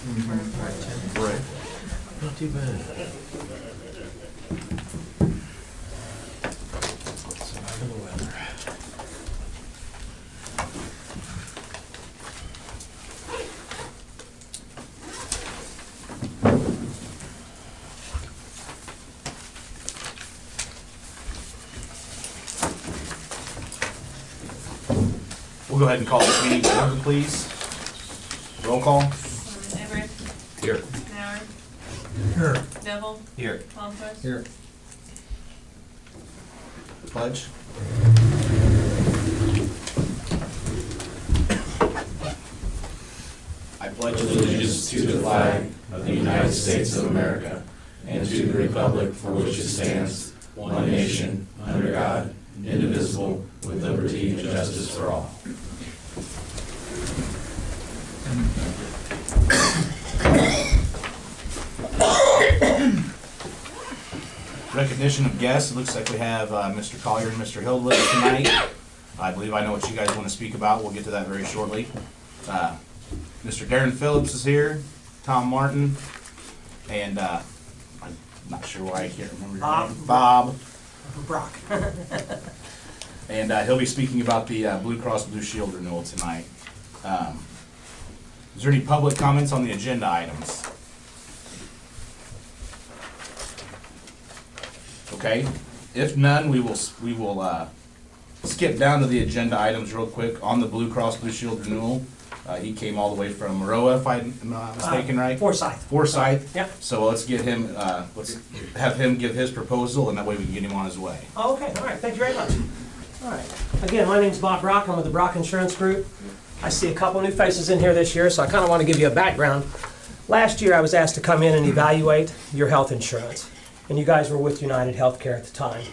Right. Not too bad. Surviving the weather. We'll go ahead and call this meeting to order, please. Roll call. Everett, Here. Howard, Here. Neville, Here. Palmquist. Here. Pledge. I pledge allegiance to the flag of the United States of America and to the republic for which it stands, one nation, under God, indivisible, with liberty and justice for all. Recognition of guests. It looks like we have Mr. Collier and Mr. Hill with us tonight. I believe I know what you guys want to speak about. We'll get to that very shortly. Mr. Darren Phillips is here, Tom Martin, and I'm not sure why I can't remember your name. Bob. Brock. And he'll be speaking about the Blue Cross Blue Shield renewal tonight. Is there any public comments on the agenda items? Okay, if none, we will skip down to the agenda items real quick on the Blue Cross Blue Shield renewal. He came all the way from Maroa, if I'm not mistaken, right? Forsyth. Forsyth. Yep. So let's get him. Let's have him give his proposal, and that way we can get him on his way. Oh, okay, all right, thank you very much. All right, again, my name's Bob Brock, I'm with the Brock Insurance Group. I see a couple new faces in here this year, so I kind of want to give you a background. Last year, I was asked to come in and evaluate your health insurance, and you guys were with United Healthcare at the time.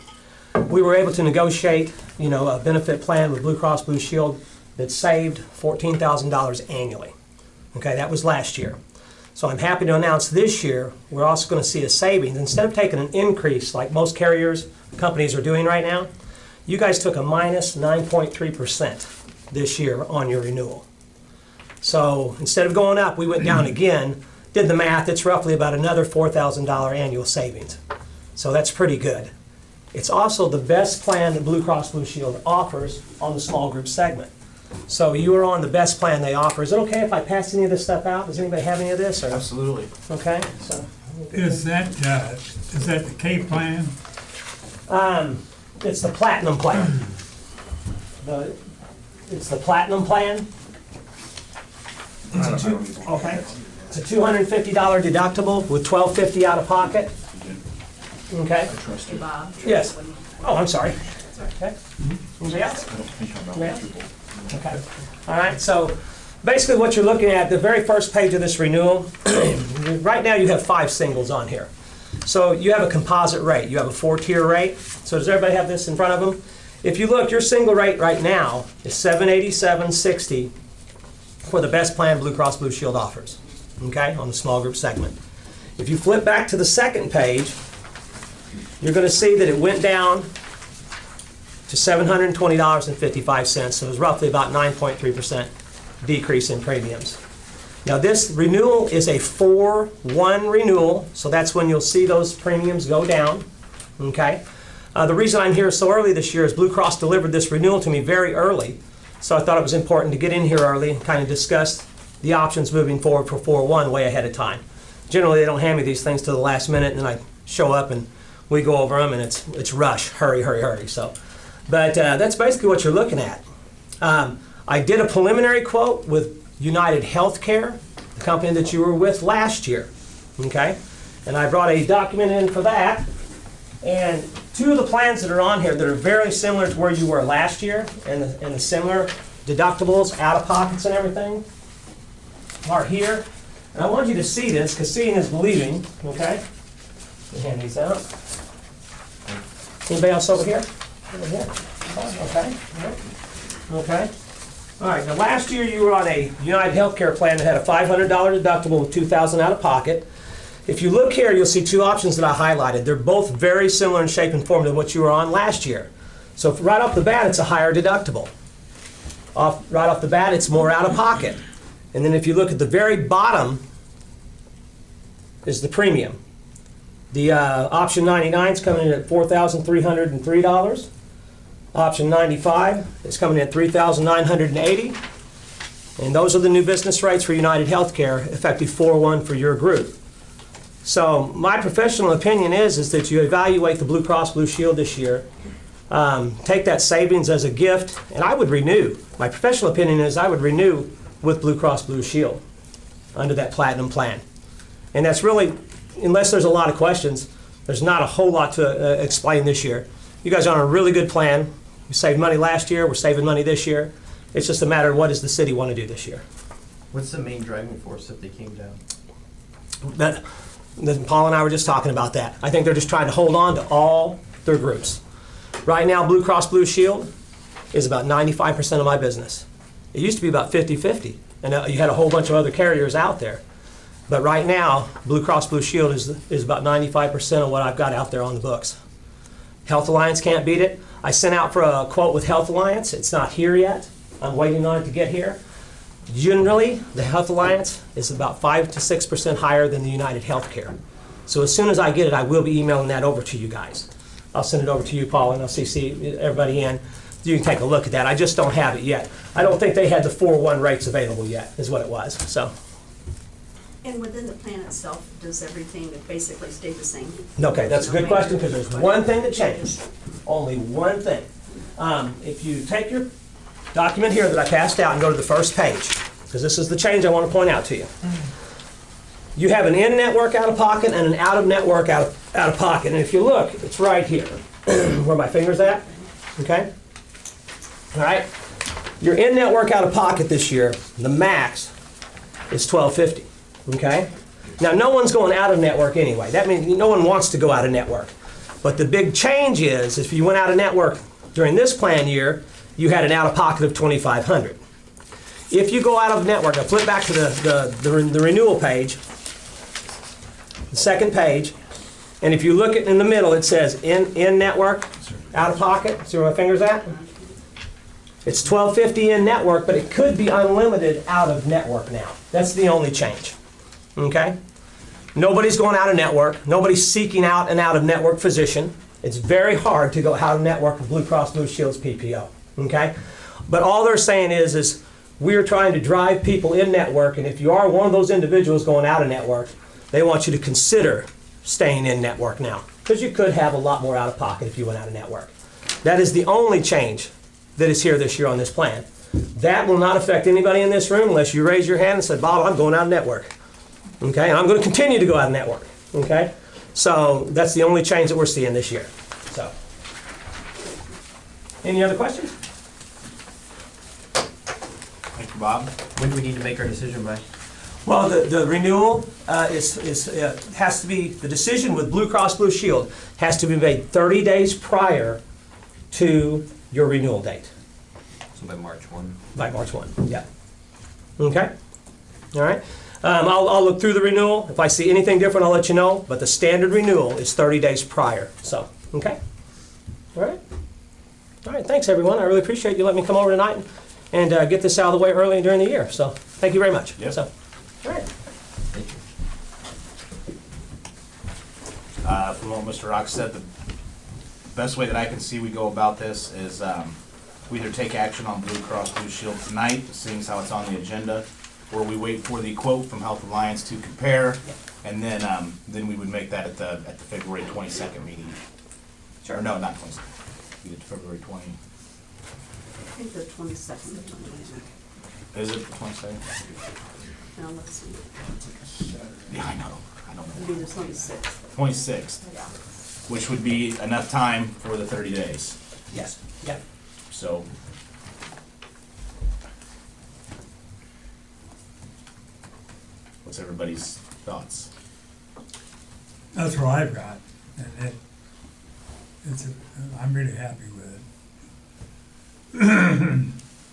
We were able to negotiate, a benefit plan with Blue Cross Blue Shield that saved $14,000 annually. Okay, that was last year. So I'm happy to announce this year, we're also going to see a savings. Instead of taking an increase like most carriers, companies are doing right now, you guys took a minus 9.3% this year on your renewal. So instead of going up, we went down again, did the math, it's roughly about another $4,000 annual savings. So that's pretty good. It's also the best plan that Blue Cross Blue Shield offers on the small group segment. So you are on the best plan they offer. Is it okay if I pass any of this stuff out? Does anybody have any of this? Or? Absolutely. Okay. So. Is that the K plan? It's the platinum plan. It's the platinum plan. It's a $250 deductible with $1,250 out of pocket. Okay. Hey, Bob. Yes. Oh, I'm sorry. Okay. Anybody else? Yeah. Okay. All right. So basically what you're looking at, the very first page of this renewal, right now you have 5 singles on here. So you have a composite rate. You have a 4-tier rate. So does everybody have this in front of them? If you look, your single rate right now is $787.60 for the best plan Blue Cross Blue Shield offers, okay, on the small group segment. If you flip back to the second page, you're going to see that it went down to $720.55, so it was roughly about 9.3% decrease in premiums. Now this renewal is a 4-1 renewal, so that's when you'll see those premiums go down, okay? The reason I'm here so early this year is Blue Cross delivered this renewal to me very early, so I thought it was important to get in here early and kind of discuss the options moving forward for 4-1 way ahead of time. Generally, they don't hand me these things till the last minute, and then I show up and we go over them, and it's rush, hurry, hurry, hurry. So, but that's basically what you're looking at. I did a preliminary quote with United Healthcare, the company that you were with last year, okay? And I brought a document in for that. And 2 of the plans that are on here that are very similar to where you were last year and the similar deductibles, out-of-pockets and everything are here. And I want you to see this because seeing is believing, okay? Let me hand these out. Anybody else over here? Over here? Okay. Okay. All right. Now last year you were on a United Healthcare plan that had a $500 deductible with $2,000 out of pocket. If you look here, you'll see 2 options that I highlighted. They're both very similar in shape and form to what you were on last year. So right off the bat, it's a higher deductible. Right off the bat, it's more out of pocket. And then if you look at the very bottom is the premium. The option 99 is coming in at $4,303. Option 95 is coming in at $3,980. And those are the new business rates for United Healthcare, effective 4/1 for your group. So my professional opinion is that you evaluate the Blue Cross Blue Shield this year, take that savings as a gift, and I would renew. My professional opinion is I would renew with Blue Cross Blue Shield under that Platinum plan. And that's really, unless there's a lot of questions, there's not a whole lot to explain this year. You guys are on a really good plan. We saved money last year, we're saving money this year. It's just a matter of what does the city want to do this year. What's the main driving force if they came down? Paul and I were just talking about that. I think they're just trying to hold on to all their groups. Right now, Blue Cross Blue Shield is about 95% of my business. It used to be about 50-50, and you had a whole bunch of other carriers out there. But right now, Blue Cross Blue Shield is about 95% of what I've got out there on the books. Health Alliance can't beat it. I sent out for a quote with Health Alliance. It's not here yet. I'm waiting on it to get here. Generally, the Health Alliance is about 5 to 6% higher than the United Healthcare. So as soon as I get it, I will be emailing that over to you guys. I'll send it over to you, Paul, and I'll CC everybody in. You can take a look at that. I just don't have it yet. I don't think they had the 4/1 rates available yet, is what it was. So. And within the plan itself, does everything basically stay the same? Okay, that's a good question because there's one thing that changed. Only one thing. If you take your document here that I passed out and go to the first page, because this is the change I want to point out to you. You have an in-network out-of-pocket and an out-of-network out-of-pocket. And if you look, it's right here, where my finger's at, okay? All right? Your in-network out-of-pocket this year, the max is $1,250, okay? Now, no one's going out-of-network anyway. That means no one wants to go out-of-network. But the big change is, if you went out-of-network during this plan year, you had an out-of-pocket of $2,500. If you go out of network, now flip back to the renewal page, the second page, and if you look at in the middle, it says in network, out-of-pocket. See where my finger's at? It's $1,250 in network, but it could be unlimited out of network now. That's the only change. Okay? Nobody's going out of network. Nobody's seeking out an out-of-network physician. It's very hard to go out of network with Blue Cross Blue Shield's PPO. Okay? But all they're saying is we're trying to drive people in network, and if you are one of those individuals going out of network, they want you to consider staying in network now, because you could have a lot more out of pocket if you went out of network. That is the only change that is here this year on this plan. That will not affect anybody in this room unless you raise your hand and say, Bob, I'm going out of network. Okay? And I'm going to continue to go out of network. Okay? So that's the only change that we're seeing this year. So, any other questions? Thank you, Bob. When do we need to make our decision by? Well, the renewal has to be, the decision with Blue Cross Blue Shield has to be made 30 days prior to your renewal date. So by March 1. By March 1, yeah. Okay? All right? I'll look through the renewal. If I see anything different, I'll let you know. But the standard renewal is 30 days prior. So, okay? All right? All right, thanks, everyone. I really appreciate you letting me come over tonight and get this out of the way early during the year. So, thank you very much. Yep. So, all right. From what Mr. Rock said, the best way that I can see we go about this is we either take action on Blue Cross Blue Shield tonight, seeing as how it's on the agenda, or we wait for the quote from Health Alliance to compare, and then we would make that at the February 22nd meeting. Sure. Or no, not 22nd. We did February 20. I think the 22nd. Is it the 22nd? Now, let's see. Yeah, I know. I don't It'd know. be the 26th. 26th, Yeah. which would be enough time for the 30 days. Yes. Yeah. So, what's everybody's thoughts? That's what I've got, and I'm really happy with it.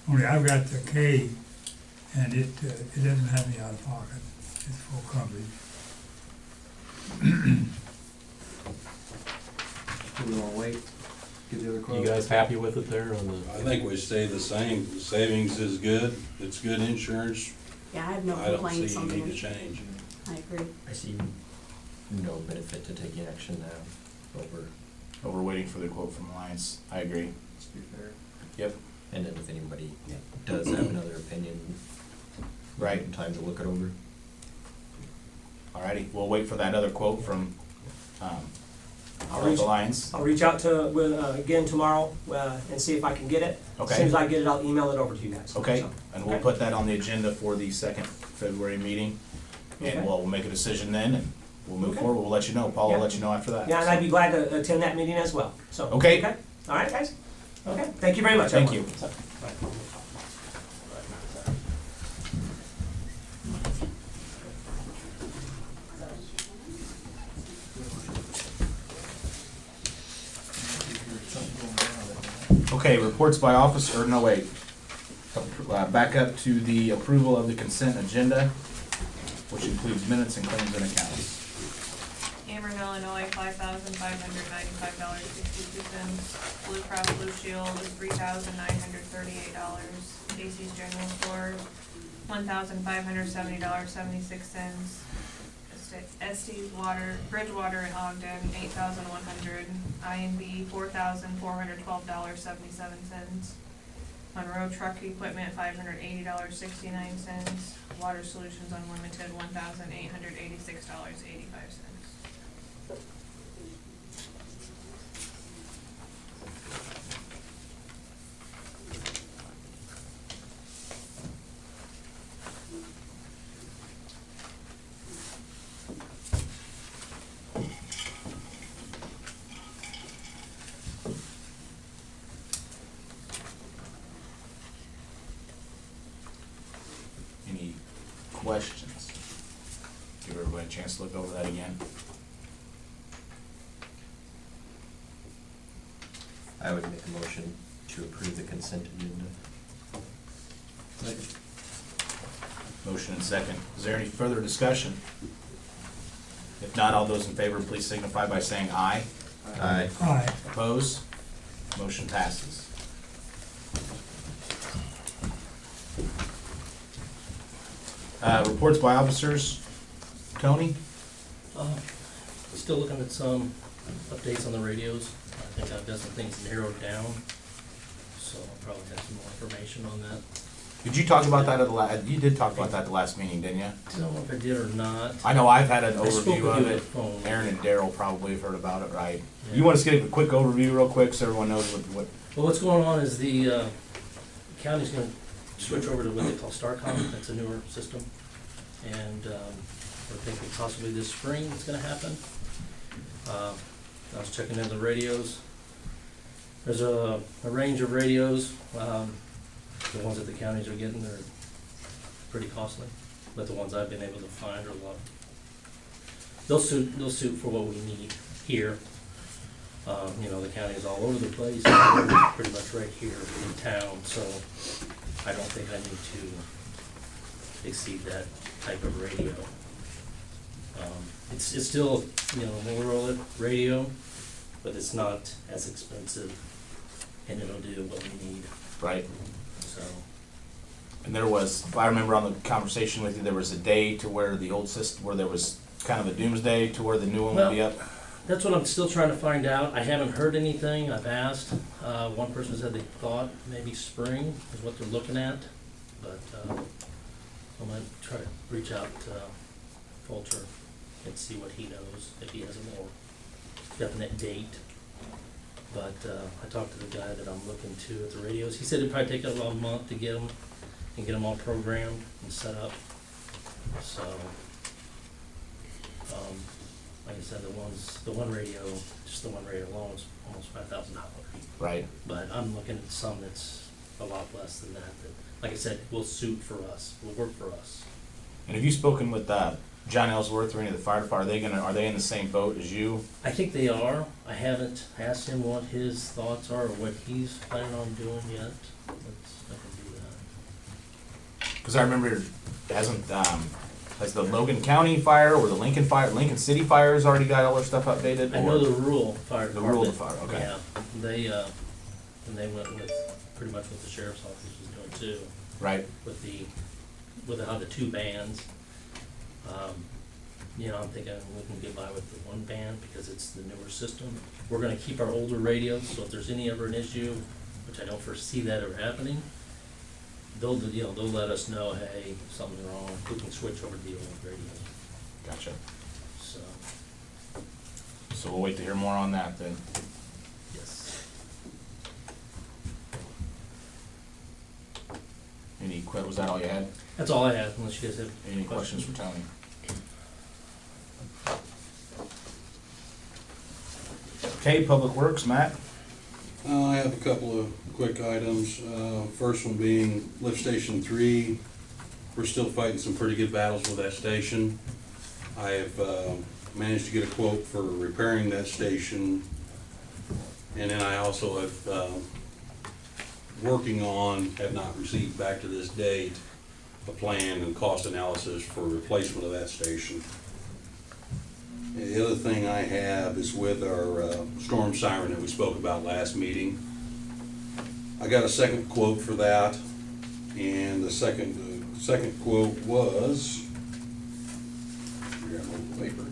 Only I've got the K, and it doesn't have any out of pocket, it's full coverage. Do we want to wait? Get the other quote? You guys happy with it there on the? I think we stay the same. The savings is good. It's good insurance. Yeah, I have no I don't complaints see on any need to the, change. I agree. I see no benefit to taking action now over, Waiting for the quote from Alliance. I agree. to be fair. Yep. And then if anybody does have another opinion, Right. give them time to look it over. Alrighty, we'll wait for that other quote from, I'll reach- Alliance. I'll reach out to, again tomorrow, and see if I can get it. As soon Okay, as I get it, I'll email it over to you guys. okay, So, and we'll okay. put that on the agenda for the second February meeting. And Okay. we'll make a decision then, and we'll move Okay. forward. We'll let you know. Paul will Yeah. let you know after that. Yeah, and I'd be glad to attend that meeting as well, so. Okay. All right, guys? Okay, thank you very much, Thank everyone. you. So, Okay, reports by office, or no, wait. Back up to the approval of the consent agenda, which includes minutes and claims and accounts. Ameren, Illinois, $5,595.62. Blue Cross Blue Shield is $3,938. Casey's General Store, $1,570.76. Estes Water, Bridgewater in Ogden, $8,100. INB, $4,412.77. Monroe Truck Equipment, $580.69. Water Solutions Unlimited, $1,886.85. Any questions? Give everybody a chance to look over that again. I would make a motion to approve the consent agenda. Motion and second. Is there any further discussion? If not, all those in favor, please signify by saying aye. Aye. Aye. Opposed? Motion passes. Reports by officers. Tony? Still looking at some updates on the radios. I think I've got some things narrowed down, so I'll probably have some more information on that. Did you talk about that at the you did talk about that the last meeting, didn't you? I don't know if I did or not. I know I've had an I spoke overview with of you on it. the phone. Aaron and Daryl probably have heard about it, right? Yeah. You want us to give a quick overview real quick so everyone knows what Well, what's going on is the county's gonna switch over to what they call Starcom. That's a newer system. And we're thinking possibly this spring it's gonna happen. I was checking in the radios. There's a range of radios. The ones that the counties are getting, they're pretty costly, but the ones I've been able to find are a lot. They'll suit for what we need here. You know, the county's all over the place, we're pretty much right here in town, so I don't think I need to exceed that type of radio. It's still, you know, Motorola radio, but it's not as expensive, and it'll do what we need, right? so. And there was, if I remember on the conversation with you, there was a day to where the old system, where there was kind of a doomsday to where the new one would be up. That's what I'm still trying to find out. I haven't heard anything. I've asked. One person said they thought maybe spring is what they're looking at, but I'm gonna try to reach out to Fulcher and see what he knows, if he has a more definite date. But I talked to the guy that I'm looking to at the radios. He said it'd probably take about a month to get them and get them all programmed and set up. So, like I said, the one radio, just the one radio alone is almost $5,000. Right. But I'm looking at some that's a lot less than that, that, like I said, will suit for us, will work for us. And have you spoken with John Ellsworth or any of the fire department? Are they in the same boat as you? I think they are. I haven't asked him what his thoughts are or what he's planning on doing yet. I can do that. Because I remember, has the Logan County Fire or the Lincoln City Fire has already got all their stuff updated? I know the rural fire The department. rural fire, okay. Yeah, and they went with, pretty much what the sheriff's office was doing too, Right. with how the two bands. You know, I'm thinking we can get by with the one band because it's the newer system. We're gonna keep our older radios, so if there's any ever an issue, which I don't foresee that ever happening, they'll let us know, hey, something's wrong, we can switch over to the old radios, Gotcha. so, So we'll wait to hear more on that then. yes. Was that all you had? That's all I have, unless you guys have Any questions for Tony? Okay, Public Works, Matt? I have a couple of quick items. First one being Lift Station 3. We're still fighting some pretty good battles with that station. I've managed to get a quote for repairing that station. And then I also have, have not received back to this date, a plan and cost analysis for replacement of that station. The other thing I have is with our storm siren that we spoke about last meeting. I got a second quote for that, and the second quote was, I got a little paper,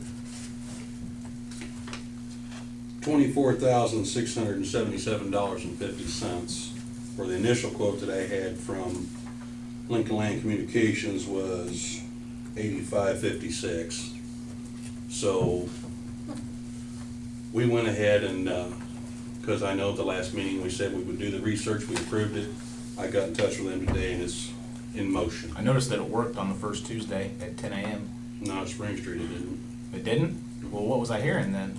$24,677.50. Where the initial quote that I had from Lincoln Land Communications was $85.56. So we went ahead and, because I know at the last meeting we said we would do the research, we approved it. I got in touch with them today and it's in motion. I noticed that it worked on the first Tuesday at 10 a.m. Not at Spring Street, it didn't. It didn't? Well, what was I hearing then?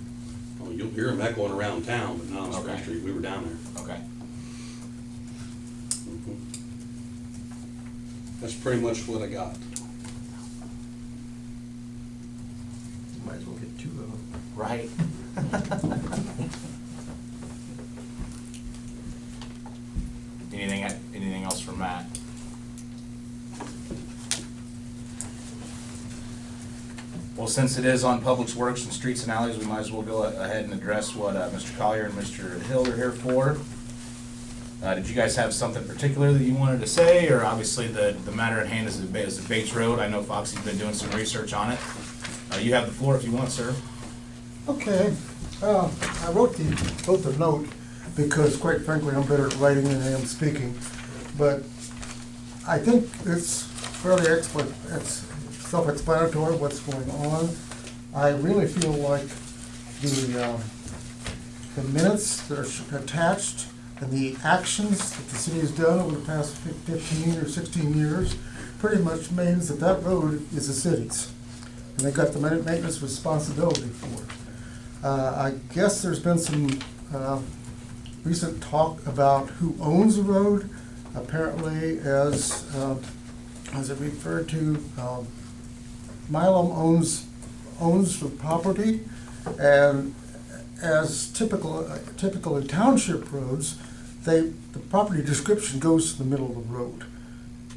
Well, you'll hear them echoing around town, but not on Spring Okay. Street. We were down there. Okay. Mhm. That's pretty much what I got. Might as well get two of them. Right. Anything else from Matt? Well, since it is on Public Works and Streets and Alleys, we might as well go ahead and address what Mr. Collier and Mr. Hill are here for. Did you guys have something particular that you wanted to say, or obviously the matter at hand is the Bates Road? I know Foxy's been doing some research on it. You have the floor if you want, sir. Okay, I wrote the note because quite frankly, I'm better at writing than I am speaking. But I think it's fairly it's self-explanatory what's going on. I really feel like the minutes that are attached and the actions that the city has done over the past 15 or 16 years pretty much means that that road is the city's. And they got the maintenance responsibility for it. I guess there's been some recent talk about who owns the road. Apparently, as it referred to, Milam owns the property, and as typical in township roads, the property description goes to the middle of the road.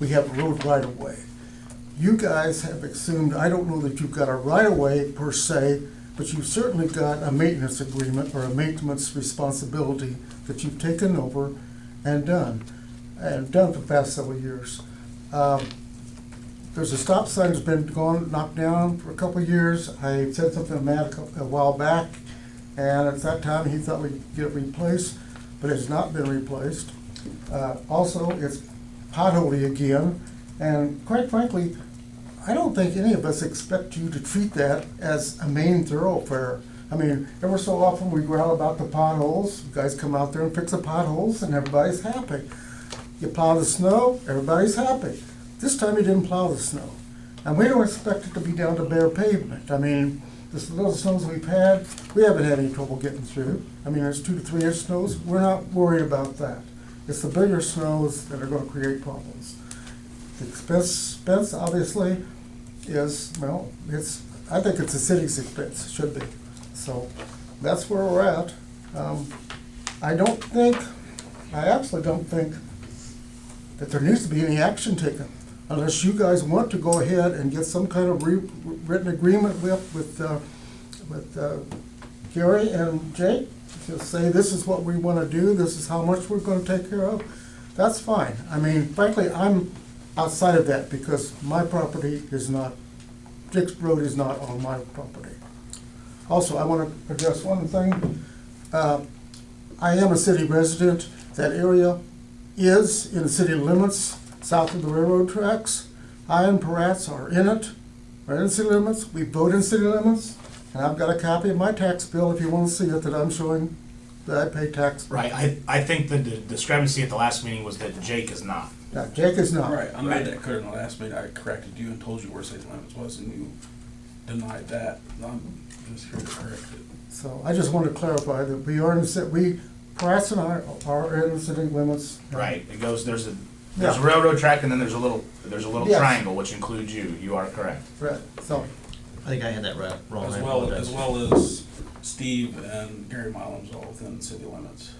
We have a road right of way. You guys have assumed, I don't know that you've got a right of way per se, but you've certainly got a maintenance agreement or a maintenance responsibility that you've taken over and done for the past several years. There's a stop sign that's been knocked down for a couple of years. I said something to Matt a while back, and at that time he thought we'd get it replaced, but it's not been replaced. Also, it's potholy again, and quite frankly, I don't think any of us expect you to treat that as a main thoroughfare. I mean, ever so often we growl about the potholes. You guys come out there and fix the potholes and everybody's happy. You plow the snow, everybody's happy. This time you didn't plow the snow. And we don't expect it to be down to bare pavement. I mean, the little snows we've had, we haven't had any trouble getting through. I mean, there's 2 to 3 inch snows. We're not worried about that. It's the bigger snows that are going to create problems. The expense obviously is, well, I think it's the city's expense, should be. So that's where we're at. I actually don't think that there needs to be any action taken unless you guys want to go ahead and get some kind of written agreement with Gary and Jake to say this is what we want to do, this is how much we're going to take care of. That's fine. I mean, frankly, I'm outside of that because my property is not Jake's Road is not on my property. Also, I want to address one thing. I am a city resident. That area is in the city limits, south of the railroad tracks. I and Paratz are in it, are in city limits. We vote in city limits. And I've got a copy of my tax bill, if you want to see it, that I'm showing that I pay tax. Right, I think the discrepancy at the last meeting was that Jake is not. Now, Jake is not. Right, I made that clear in the last meeting. I corrected you and told you where city limits was, and you denied that. I'm just here to correct it. So I just want to clarify that we are in the city, Paratz and I are in the city limits. Right, it goes, there's a Yeah. railroad track and then there's a little Yes. triangle, which includes you. You are correct. Right, so, I think I had that wrong. As I well apologize. as Steve and Gary Milam's all within the city limits.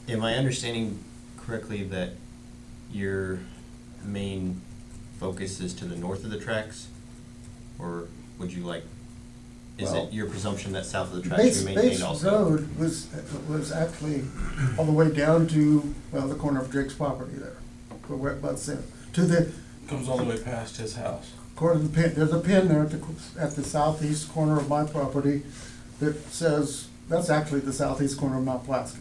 Am I understanding correctly that your main focus is to the north of the tracks? Or would you like, is Well, it your presumption that south of the tracks you maintained Base also? Road was actually all the way down to, well, the corner of Jake's property there. Where we're about to the, Comes all the way past his house. according to the pin, there's a pin there at the southeast corner of my property that says, that's actually the southeast corner of Mount Pulaski.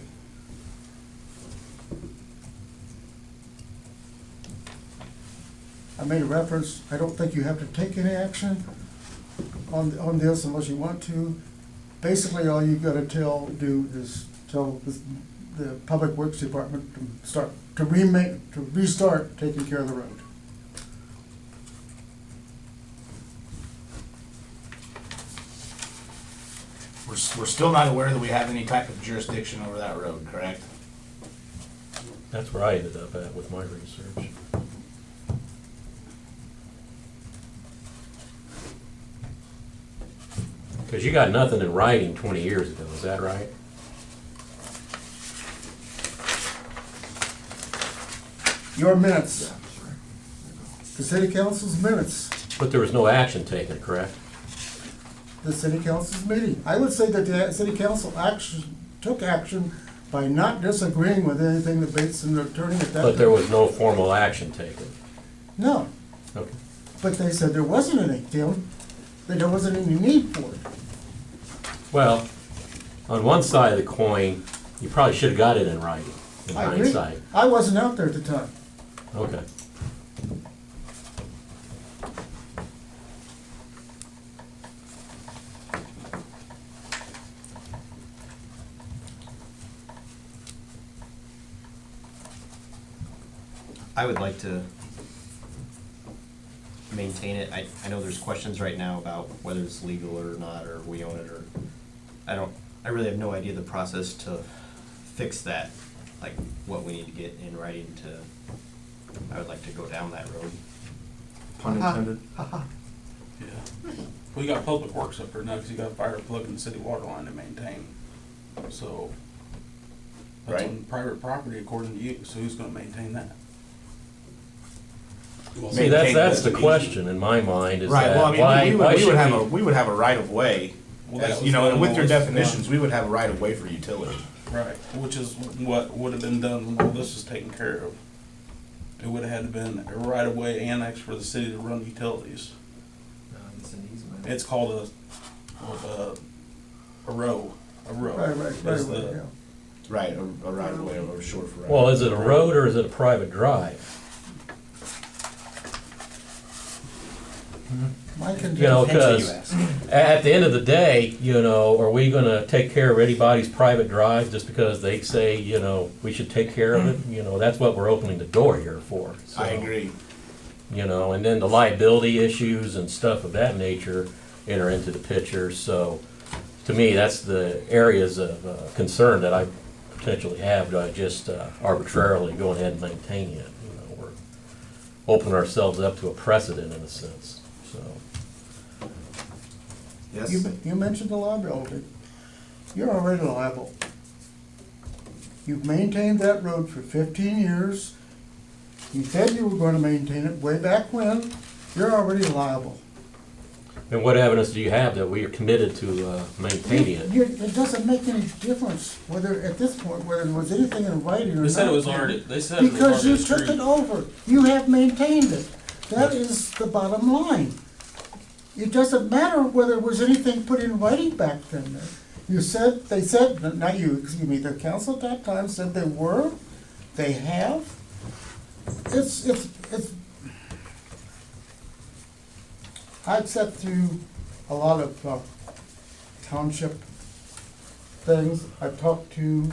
I made a reference, I don't think you have to take any action on this unless you want to. Basically, all you've gotta do is tell the Public Works Department to restart taking care of the road. We're still not aware that we have any type of jurisdiction over that road, correct? That's where I ended up at with my research. Because you got nothing in writing 20 years ago, is that right? Your minutes, the city council's minutes, But there was no action taken, correct? the city council's meeting. I would say that the city council took action by not disagreeing with anything that Bates and the attorney at that. But there was no formal action taken. No, Okay. but they said there wasn't any, Tim, that there wasn't any need for it. Well, on one side of the coin, you probably should have got it in writing, in I agree. hindsight. I wasn't out there at the time. Okay. I would like to maintain it. I know there's questions right now about whether it's legal or not, or we own it, or, I really have no idea the process to fix that, like what we need to get in writing to, I would like to go down that road. Pun intended. Yeah. We got public works up there now, because you got a fire plug in the city water line to maintain. So, that's Right. on private property according to you, so who's gonna maintain that? See, that's the question in my mind, is Right, well, I that mean, why we should we would have a right of way, Well, that as, was you know, and done with when your all this was definitions, done. we would have a right of way for utility. Right, which is what would have been done when all this was taken care of. It would have had to been a right of way annex for the city to run utilities. It's called a row, a row. Right, is the- yeah. Right, a right of way, or short for right. Well, is it a road or is it a private drive? My You know, contention, Depends who you because ask. at the end of the day, you know, are we gonna take care of anybody's private drive just because they say, you know, we should take care of it? You know, that's what we're opening the door here for. I So, agree. You know, and then the liability issues and stuff of that nature enter into the picture. So, to me, that's the areas of concern that I potentially have, by just arbitrarily going ahead and maintaining it. You know, we're opening ourselves up to a precedent in a sense, so. Yes. you mentioned the liability. You're already liable. You've maintained that road for 15 years. You said you were gonna maintain it way back when. You're already liable. And what evidence do you have that we are committed to maintaining it? It doesn't make any difference whether, at this point, whether there was anything in writing or not. They said it was already, they said it was Because you already a took street. it over. You have maintained it. That is the bottom line. It doesn't matter whether there was anything put in writing back then. You said, they said, not you, excuse me, the council at that time said they were, they have. It's, I've sat through a lot of township things. I've talked to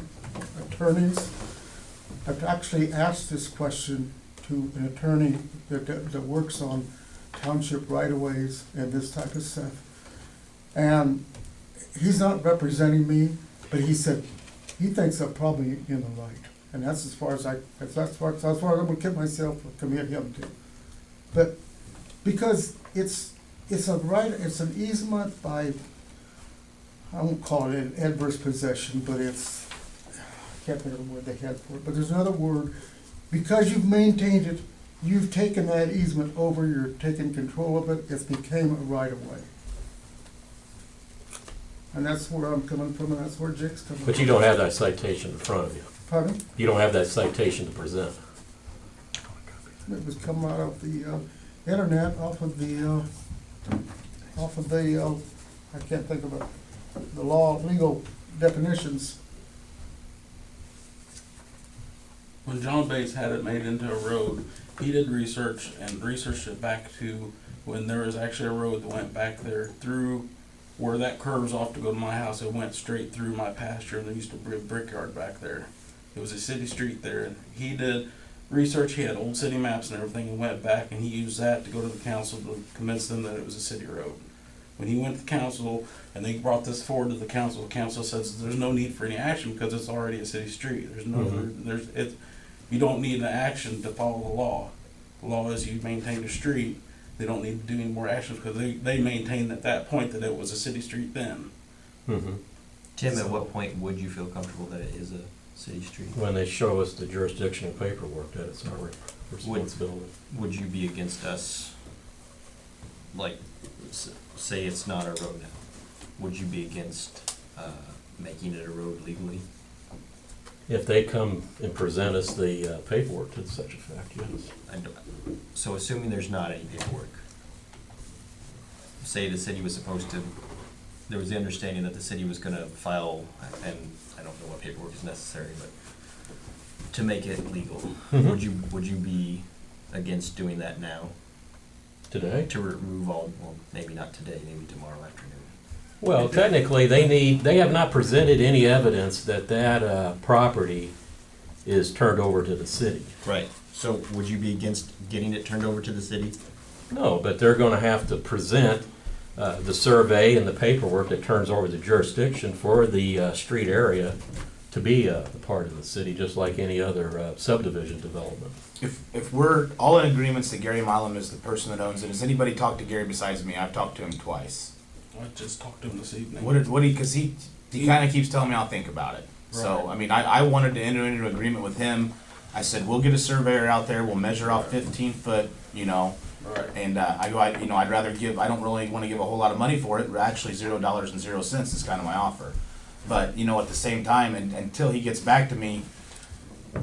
attorneys. I've actually asked this question to an attorney that works on township right-of-ways and this type of stuff. And he's not representing me, but he said he thinks I'm probably in the right. And that's as far as I'm gonna commit myself or commit him to. But because it's a right, it's an easement by, I won't call it an adverse possession, but it's, I can't think of the word they had for it, but there's another word. Because you've maintained it, you've taken that easement over, you're taking control of it, it's became a right of way. And that's where I'm coming from, and that's where Jake's coming from. But you don't have that citation in front of you. Pardon? You don't have that citation to present. It was coming out of the internet, off of the, I can't think of it, the legal definitions. When John Bates had it made into a road, he did research and researched it back to when there was actually a road that went back there through where that curves off to go to my house. It went straight through my pasture, and there used to be a brickyard back there. It was a city street there, and he did research. He had old city maps and everything, and went back and he used that to go to the council to convince them that it was a city road. When he went to the council and they brought this forward to the council says there's no need for any action because it's already a city street. There's no, you don't need an action to follow the law. The law is you maintain the street. They don't need to do any more actions because they maintained at that point that it was a city street then. Mm-hmm. Tim, at what point would you feel comfortable that it is a city street? When they show us the jurisdiction and paperwork that it's our responsibility. Would you be against us, like, say it's not a road now? Would you be against making it a road legally? If they come and present us the paperwork to such effect, yes. So assuming there's not any paperwork, say the city was supposed to, there was the understanding that the city was gonna file, and I don't know what paperwork is necessary, but to make it legal, Mhm. would you be against doing that now? Today? To remove all, well, maybe not today, maybe tomorrow afternoon. Well, technically, they have not presented any evidence that that property is turned over to the city. Right. So would you be against getting it turned over to the city? No, but they're gonna have to present the survey and the paperwork that turns over the jurisdiction for the street area to be a part of the city, just like any other subdivision development. If we're all in agreement that Gary Milam is the person that owns it, has anybody talked to Gary besides me? I've talked to him twice. I just talked to him this evening. Because he kind of keeps telling me I'll think about it. So, Right. I mean, I wanted to enter into an agreement with him. I said, we'll get a surveyor out there, we'll measure off 15 foot, Right. and I'd rather give, I don't really want to give a whole lot of money for it, actually $0.00 is kind of my offer. But, at the same time, until he gets back to me,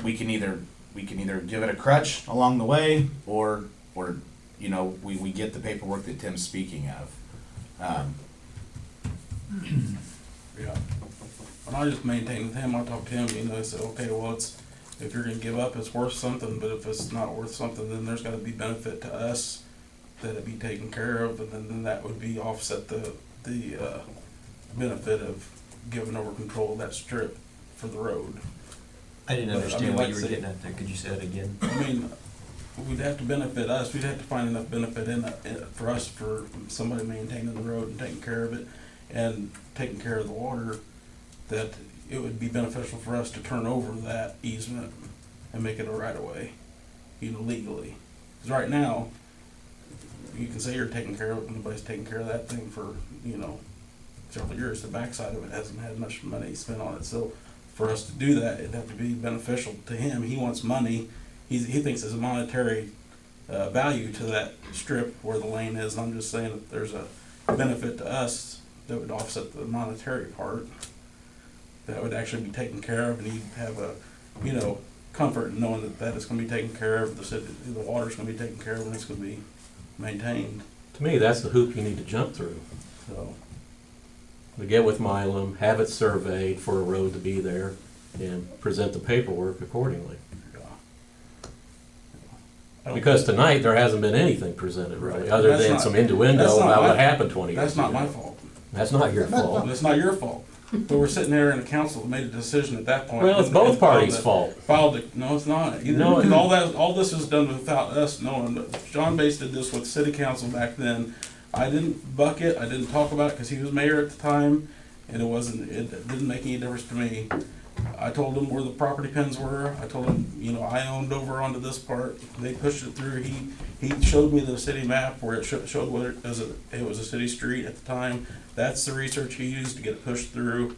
we can either give it a crutch along the way, or we get the paperwork that Tim's speaking of. Yeah. When I just maintained with him, I talked to him, I said, okay, well, if you're gonna give up, it's worth something, but if it's not worth something, then there's gotta be benefit to us that it be taken care of, and then that would be offset the benefit of giving over control of that strip for the road. I didn't But, I understand mean, what like you were I said- getting at there. Could you say that again? I mean, we'd have to benefit us, we'd have to find enough benefit in it for us, for somebody maintaining the road and taking care of it, and taking care of the water, that it would be beneficial for us to turn over that easement and make it a right-of-way, legally. Because right now, you can say you're taking care of it, nobody's taking care of that thing for, several years. The backside of it hasn't had much money spent on it, so for us to do that, it'd have to be beneficial to him. He wants money. He thinks there's a monetary value to that strip where the lane is. And I'm just saying that there's a benefit to us that would offset the monetary part. That would actually be taken care of, and he'd have a, comfort in knowing that is gonna be taken care of, the water's gonna be taken care of, and it's gonna be maintained, To me, that's the hoop you need to jump through. so. To get with Milam, have it surveyed for a road to be there, and present the paperwork accordingly. I don't- Because tonight, there hasn't been anything presented really, Right. other That's than not- some that's innuendo not about my- what happened 20 years That's ago. not my fault. That's not your fault. It's not your fault. But we're sitting there in a council that made a decision at that point. Well, it's both parties' fault. No, it's not. No, Because all this was done without us knowing. John Bass did this with city council back then. I didn't buck it, I didn't talk about it because he was mayor at the time, and it didn't make any difference to me. I told him where the property pins were. I told him, I owned over onto this part. They pushed it through. He showed me the city map where it showed whether it was a city street at the time. That's the research he used to get it pushed through.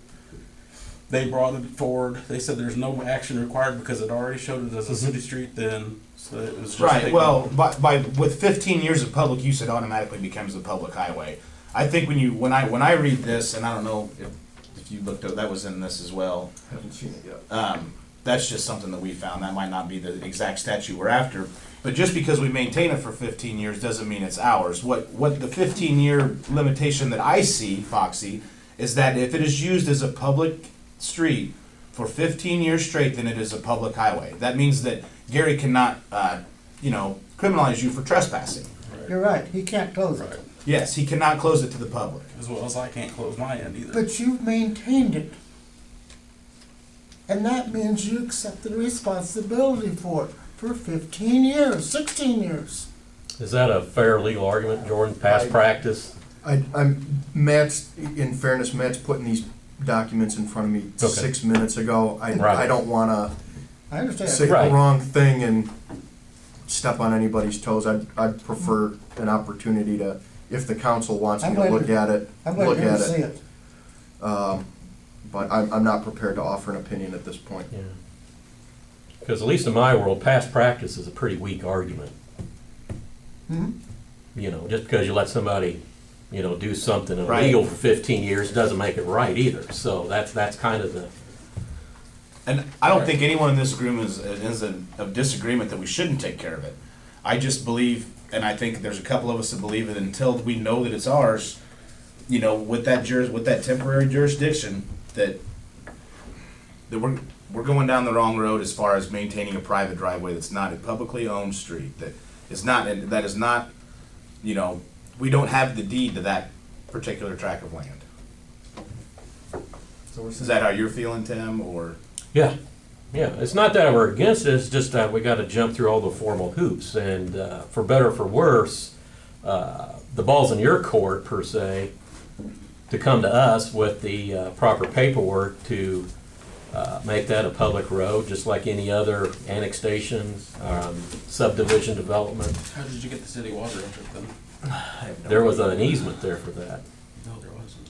They brought it forward. They said there's no action required because it already showed it as a city street then. So it was just Right, taken- well, with 15 years of public use, it automatically becomes a public highway. I think when I read this, and I don't know if you looked up, that was in this as well. Haven't seen it yet. That's just something that we found. That might not be the exact statute we're after. But just because we maintain it for 15 years doesn't mean it's ours. What the 15-year limitation that I see, Foxy, is that if it is used as a public street for 15 years straight, then it is a public highway. That means that Gary cannot, criminalize you for trespassing. You're right, he can't close Right. it. Yes, he cannot close it to the public. As well as I can't close my end either. But you've maintained it. And that means you accept the responsibility for it for 15 years, 16 years. Is that a fair legal argument, Jordan, past practice? Matt's, in fairness, Matt's putting these documents in front of me Okay. 6 minutes ago. I Right. don't wanna I understand. say Right. the wrong thing and step on anybody's toes. I'd prefer an opportunity to, if the council wants me I'm to glad look to- at it, I'm glad look to at see it. it. But I'm not prepared to offer an opinion at this point. Yeah. Because at least in my world, past practice is a pretty weak argument. Hmm? Just because you let somebody, do something Right. illegal for 15 years doesn't make it right either. So that's kind of the, And I don't think anyone in this room is of disagreement that we shouldn't take care of it. I just believe, and I think there's a couple of us that believe that until we know that it's ours, with that temporary jurisdiction, that we're going down the wrong road as far as maintaining a private driveway that's not a publicly owned street, that is not, we don't have the deed to that particular tract of land. Is that how you're feeling, Tim, or? yeah. It's not that we're against it, it's just that we got to jump through all the formal hoops. And for better or for worse, the ball's in your court, per se, to come to us with the proper paperwork to make that a public road, just like any other annexation, subdivision development. How did you get the city water into it then? There was an easement there for that. No, there wasn't.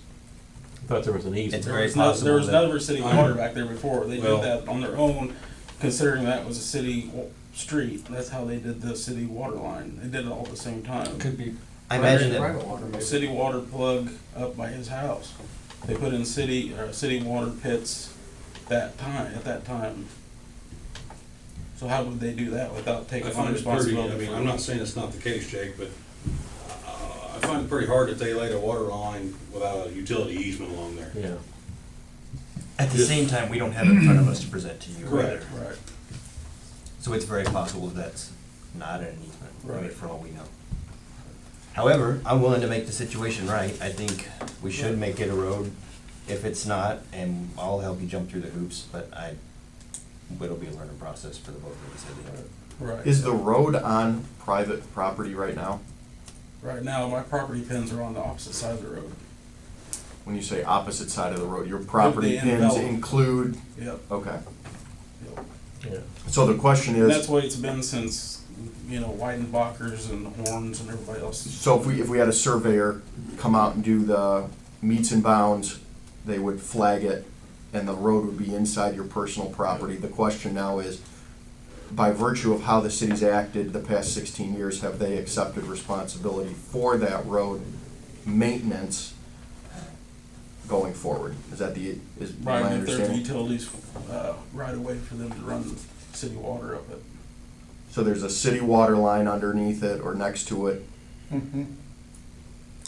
I thought there was an easement. It's very There possible was that- never city water back there before. They Well- did that on their own, considering that was a city street. That's how they did the city water line. They did it all at the same time. Could be. I imagine that A city water plug up by his house. They put in city water pits at that time. So how would they do that without I taking on find it pretty, responsibility? I'm not saying it's not the case, Jake, but I find it pretty hard that they laid a water line without a utility easement along there. Yeah. At the same time, we don't have it in front of us to present to you Correct. either. Right. So it's very possible that's not an easement, Right. for all we know. However, I'm willing to make the situation right. I think we should make it a road. If it's not, and I'll help you jump through the hoops, but it'll be a learning process for the both of us, I think. Right. Is the road on private property right now? Right now, my property pins are on the opposite side of the road. When you say opposite side of the road, your property They pins envelop. include, Yep. okay. Yep. Yeah. So the question And that's is, the way it's been since, Weidenbachers and Horns and everybody else. so if we had a surveyor come out and do the meets and bounds, they would flag it, and the road would be inside your personal property. The question now is, by virtue of how the city's acted the past 16 years, have they accepted responsibility for that road maintenance going forward? Is that is my Right, and if there's understanding? utilities, right away for them to run city water up it. So there's a city water line underneath it or next to it. Mhm.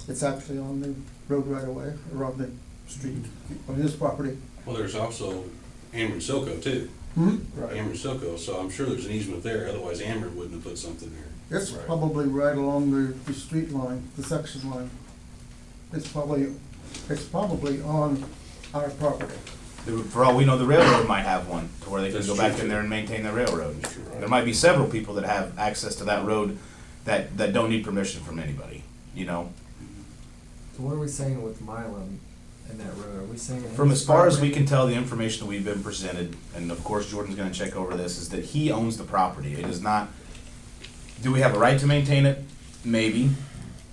It's actually on the road right away, or on the street, on his property. Well, there's also Ameren Silco too. Right. Ameren Silco, so I'm sure there's an easement there, otherwise Ameren wouldn't have put something there. It's Right. probably right along the street line, the section line. It's probably on our property. For all we know, the railroad might have one, to where they can go back in there and maintain the railroad. There might be several people that have access to that road that don't need permission from anybody, you know? So what are we saying with Milam and that road? Are we saying? From as far as we can tell, the information that we've been presented, and of course Jordan's gonna check over this, is that he owns the property. It is not, do we have a right to maintain it? Maybe,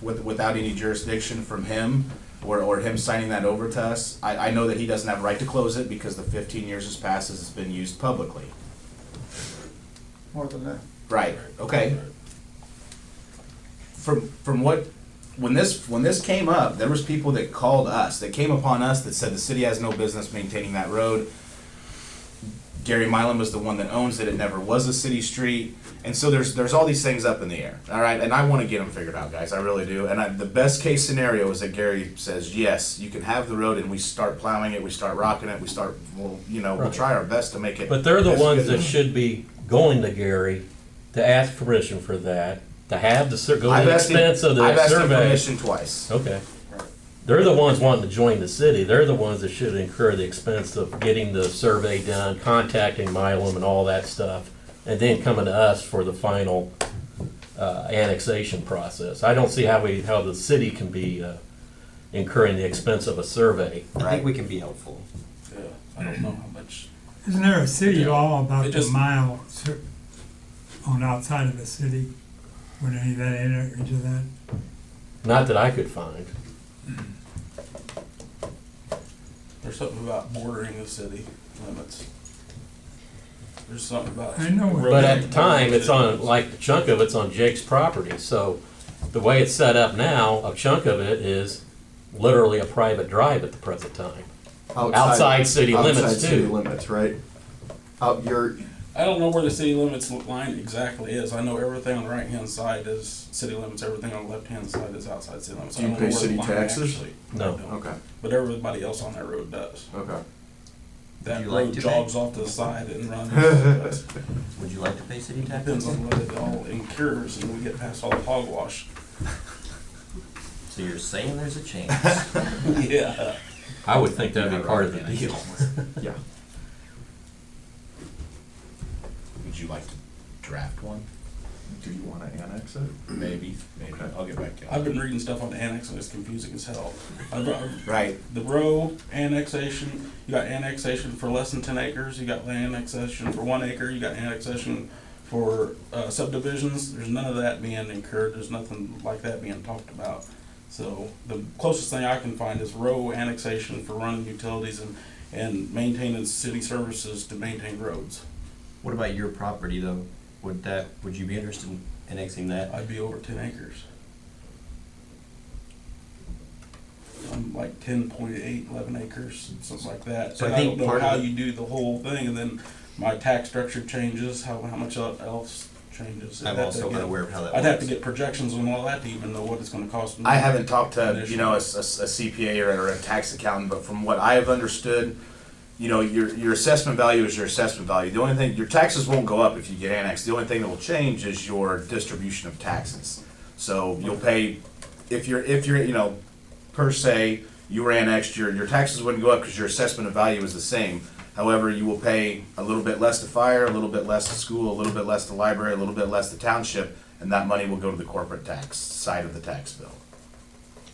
without any jurisdiction from him, or him signing that over to us. I know that he doesn't have a right to close it because the 15 years has passed as it's been used publicly. More than that. Right, okay. From what, when this came up, there was people that called us, that came upon us that said the city has no business maintaining that road. Gary Milam was the one that owns it, it never was a city street, and so there's all these things up in the air, all right, and I wanna get them figured out, guys, I really do, and the best case scenario is that Gary says, yes, you can have the road, and we start plowing it, we start rocking it, we'll Right. try our best to make it. But they're the as ones good that should be going to Gary to ask permission for that, to have go to I've the asked him- expense of the I've asked him survey. permission twice. Okay. They're the ones wanting to join the city. They're the ones that should incur the expense of getting the survey done, contacting Milam and all that stuff, and then coming to us for the final annexation process. I don't see how the city can be incurring the expense of a survey. I think we can be helpful. Yeah, I don't know how much. Isn't there a city law about It the just- mile on outside of the city? Would any of that enter into that? Not that I could find. There's something about bordering the city limits. There's something about. I know what- But at the time, it's on, like, a chunk of it's on Jake's property, so the way it's set up now, a chunk of it is literally a private drive at the present time. Outside city limits, Outside city too. limits, right? I don't know where the city limits line exactly is. I know everything on the right-hand side is city limits, everything on the left-hand side is outside city limits. Do you I don't know pay where the city line taxes? actually- No. I don't. Okay, But everybody else on that road does. okay. That you like road to jogs off to the side and runs. Would you like to pay city taxes? Depends on what it all incurs and we get past all the hogwash. So you're saying there's a chance? Yeah. I would think that'd be part of the deal. Yeah. Would you like to draft one? Do you wanna annex it? Maybe, Okay. I'll get back to you. I've been reading stuff on annex and it's confusing as hell. Right, The row annexation, you got annexation for less than 10 acres, you got annexation for 1 acre, you got annexation for subdivisions. There's none of that being incurred, there's nothing like that being talked about. So the closest thing I can find is row annexation for running utilities and maintaining city services to maintain roads. What about your property though? Would you be interested in annexing that? I'd be over 10 acres. I'm like 10.8, 11 acres, something like that. So I And think don't know part of how it- you do the whole thing, and then my tax structure changes, how much else changes. I'm also unaware of how that works. I'd have to get projections on all that to even know what it's gonna cost me. I haven't talked to, initially. a CPA or a tax accountant, but from what I have understood, your assessment value is your assessment value. The only thing, your taxes won't go up if you get annexed. The only thing that will change is your distribution of taxes. So you'll pay, if you're, per se, you were annexed, your taxes wouldn't go up because your assessment of value is the same. However, you will pay a little bit less to fire, a little bit less to school, a little bit less to library, a little bit less to township, and that money will go to the corporate tax side of the tax bill.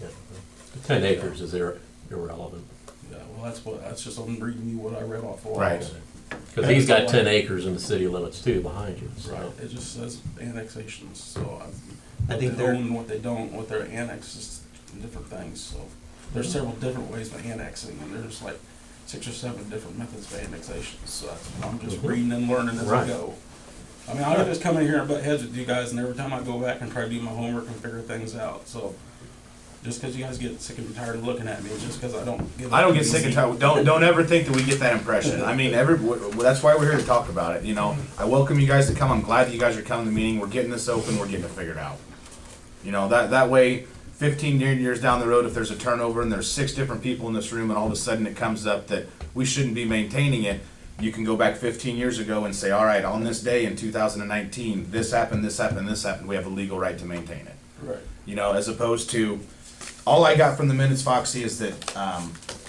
Yeah. 10 acres is irrelevant. Yeah, well, that's just, I'm reading you what I read off the wall. Right. Because he's got 10 acres in the city limits too behind you, so. Right, it just says annexations, so I what think they they're- own, what they don't, what they're annexed is different things, so. There's several different ways of annexing, and there's like 6 or 7 different methods of annexation, so I'm just reading and learning as I Right. go. I mean, I just come in here and butt heads with you guys, and every time I go back and try to do my homework and figure things out, so just because you guys get sick and tired of looking at me, it's just because I don't give. I don't up get sick and easy. tired. Don't ever think that we get that impression. I mean, that's why we're here to talk about it. You know, I welcome you guys to come. I'm glad that you guys are coming to the meeting. We're getting this open. We're getting it figured out. You know, that way, 15 years down the road, if there's a turnover and there's 6 different people in this room, and all of a sudden it comes up that we shouldn't be maintaining it, you can go back 15 years ago and say, all right, on this day in 2019, this happened, this happened, this happened. We have a legal right to maintain it. Right. You know, as opposed to, all I got from the minutes, Foxy, is that,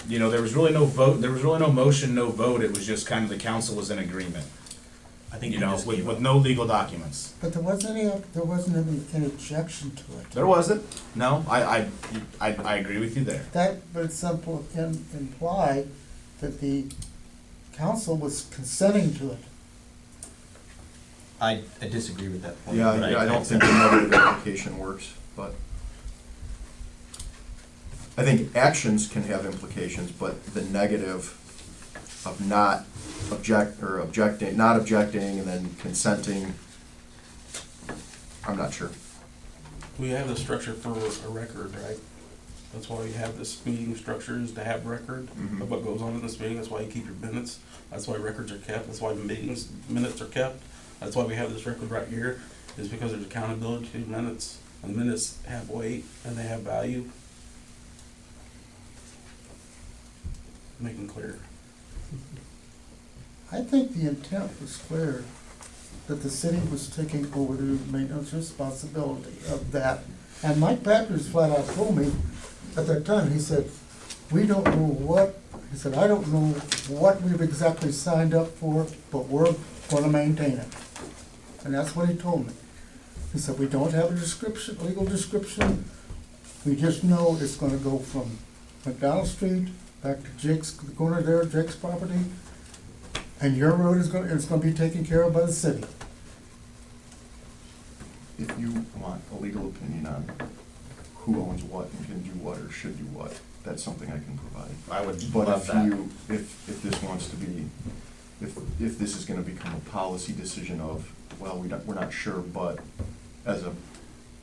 you know, there was really no vote, there was really no motion, no vote. It was just kind of the council was in agreement, I think you you know, just with gave up. no legal documents. But there wasn't any objection to it. There wasn't? No, I agree with you there. That would simply imply that the council was consenting to it. I disagree with that point. Yeah, but I don't think the negative implication works, but I think actions can have implications, but the negative of not objecting and then consenting, I'm not sure. We have the structure for a record, right? That's why we have this meeting structure, is to have record Mhm. of what goes on in this meeting. That's why you keep your minutes. That's why records are kept. That's why minutes are kept. That's why we have this record right here, is because there's accountability to minutes. And minutes have weight and they have value. Making clear. I think the intent was clear, that the city was taking over the maintenance responsibility of that. And Mike Packers flat out told me at that time, he said, we don't know what, he said, I don't know what we've exactly signed up for, but we're gonna maintain it. And that's what he told me. He said, we don't have a description, legal description, we just know it's gonna go from McDonald Street back to Jake's, the corner there, Jake's property, and your road is it's gonna be taken care of by the city. If you want a legal opinion on who owns what and can do what or should do what, that's something I can provide. I would But love if that. if this wants to be, if this is gonna become a policy decision of, well, we're not sure, but as a,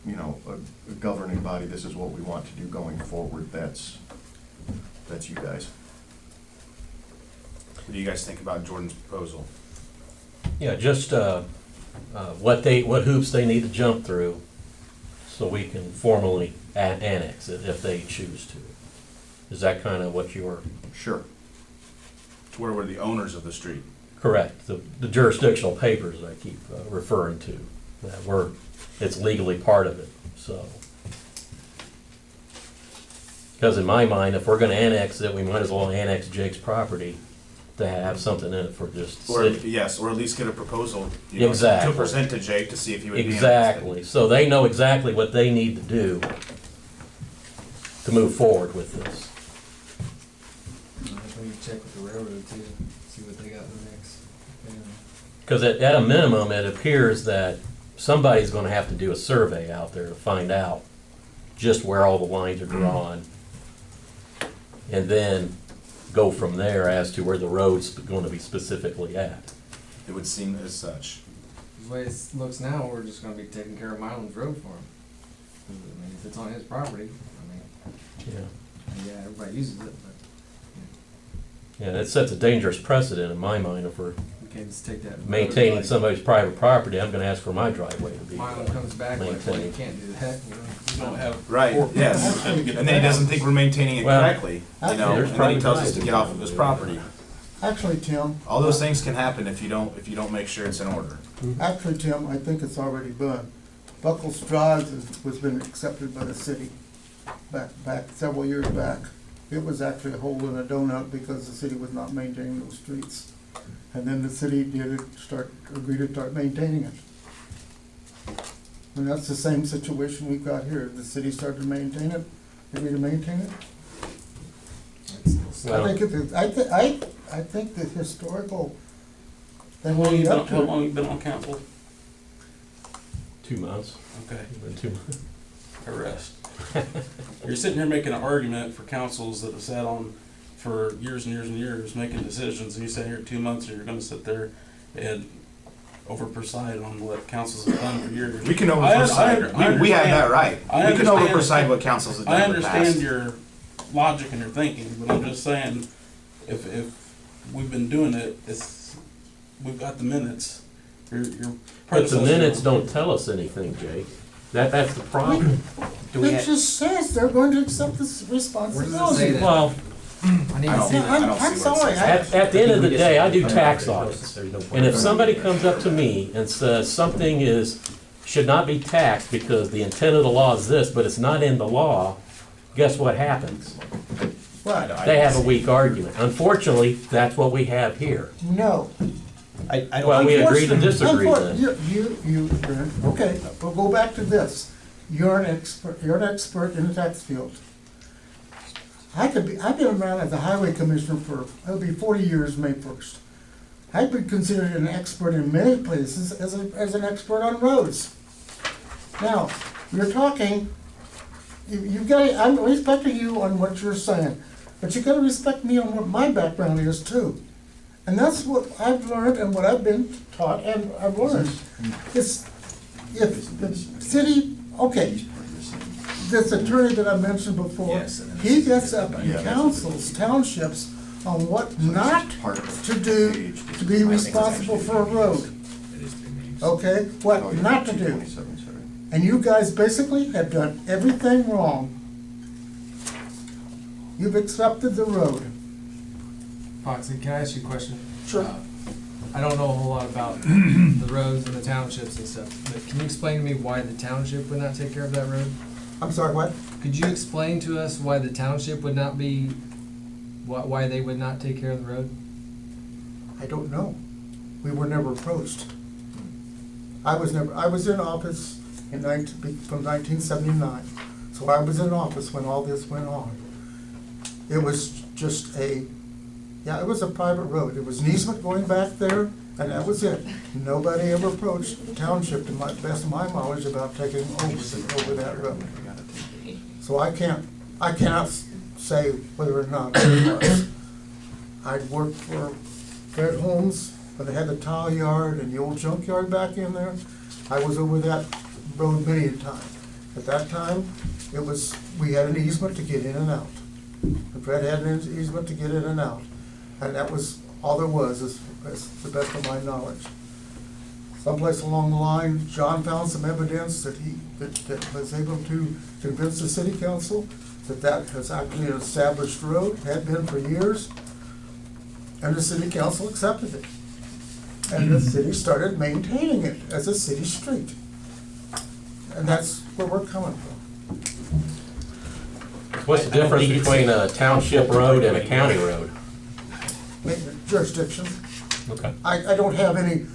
you know, a governing body, this is what we want to do going forward, that's you guys. What do you guys think about Jordan's proposal? Yeah, just what hoops they need to jump through so we can formally annex it if they choose to. Is that kind of what you're? Sure. To where we're the owners of the street. Correct. The jurisdictional papers I keep referring to, that it's legally part of it, so. Because in my mind, if we're gonna annex it, we might as well annex Jake's property to have something in it for just the Or, city. yes, or at least get a proposal, you know, Exactly. to present to Jake to see if he would be interested. Exactly, so they know exactly what they need to do to move forward with this. I think we can check with the railroad too, see what they got in the mix. Because at a minimum, it appears that somebody's gonna have to do a survey out there to find out just where all the lines are drawn. And then go from there as to where the road's gonna be specifically at. It would seem as such. The way it looks now, we're just gonna be taking care of Milam's Road for him. I mean, if it's on his property, Yeah. yeah, everybody uses it, but Yeah, it sets a dangerous precedent in my mind if we're we can't just take that. road, maintaining like, somebody's private property, I'm gonna ask for my driveway to be Milam comes back like, well, you maintained. can't do that, you know? You don't have. Right, yes. And then he doesn't think we're maintaining it Well, correctly, you know, there's and then he tells us probably- to get off of his property. Actually, Tim, All those things can happen if you don't make sure it's in order. Tim, I think it's already done. Buckles Drive was been accepted by the city back several years back. It was actually a hole in a donut because the city was not maintaining those streets. And then the city agreed to start maintaining it. And that's the same situation we've got here. The city started to maintain it, agreed to maintain it. Well- I think the historical thing How long we you up been, how to. long you been on council? 2 months. Okay, Been 2 months. arrest. You're sitting here making an argument for councils that have sat on for years and years and years, making decisions, and you sit here 2 months and you're gonna sit there and over-preside on what councils have done for years. We can I over-preside. We have that right. I We can understand- over-preside what councils have I done in the past. understand your logic and your thinking, but I'm just saying, if we've been doing it, we've got the minutes. Your But the predecessor- minutes don't tell us anything, Jake. That's the problem. Do we It have, just says they're going to accept this Where does it say responsibility. that? Well, I need I to don't- see Yeah, that. I'm see sorry. what it says. at the end of the day, I do tax There's audits. no point And if in- somebody comes up to me and says something should not be taxed because the intent of the law is this, but it's not in the law, guess what happens? Right, They have a weak argument. Unfortunately, that's what we have here. no. I don't. Well, we agree to disagree then. Okay, we'll go back to this. You're an expert in the tax field. I've been around as a highway commissioner for, it'll be 40 years, May 1st. I've been considered an expert in many places as an expert on roads. Now, you're talking, you've got, I'm respecting you on what you're saying, but you gotta respect me on what my background is too. And that's what I've learned and what I've been taught and I've learned. It's, if the city, okay, this attorney that I mentioned before, Yes, and he gets up and Yeah. counsels townships on what not Part of to the do page. to be responsible for a road, okay? What not to do. 27. And you guys basically have done everything wrong. You've accepted the road. Foxy, can I ask you a question? Sure. I don't know a whole lot about the roads and the townships and stuff, but can you explain to me why the township would not take care of that road? I'm sorry, what? Could you explain to us why the township would not be, why they would not take care of the road? I don't know. We were never approached. I was in office from 1979. So I was in office when all this went on. It was just it was a private road. It was an easement going back there, and that was it. Nobody ever approached the township, to my best of my knowledge, about taking over that road. So I cannot say whether or not it was. I'd worked for Fred Holmes, when they had the tile yard and the old junkyard back in there. I was over that road many a time. At that time, we had an easement to get in and out. And Fred had an easement to get in and out. And that was all there was, as the best of my knowledge. Someplace along the line, John found some evidence that that was able to convince the city council that was actually an established road, had been for years, and the city council accepted it. And the city started maintaining it as a city street. And that's where we're coming from. What's the difference between a township road and a county road? Jurisdiction. Okay. I don't have any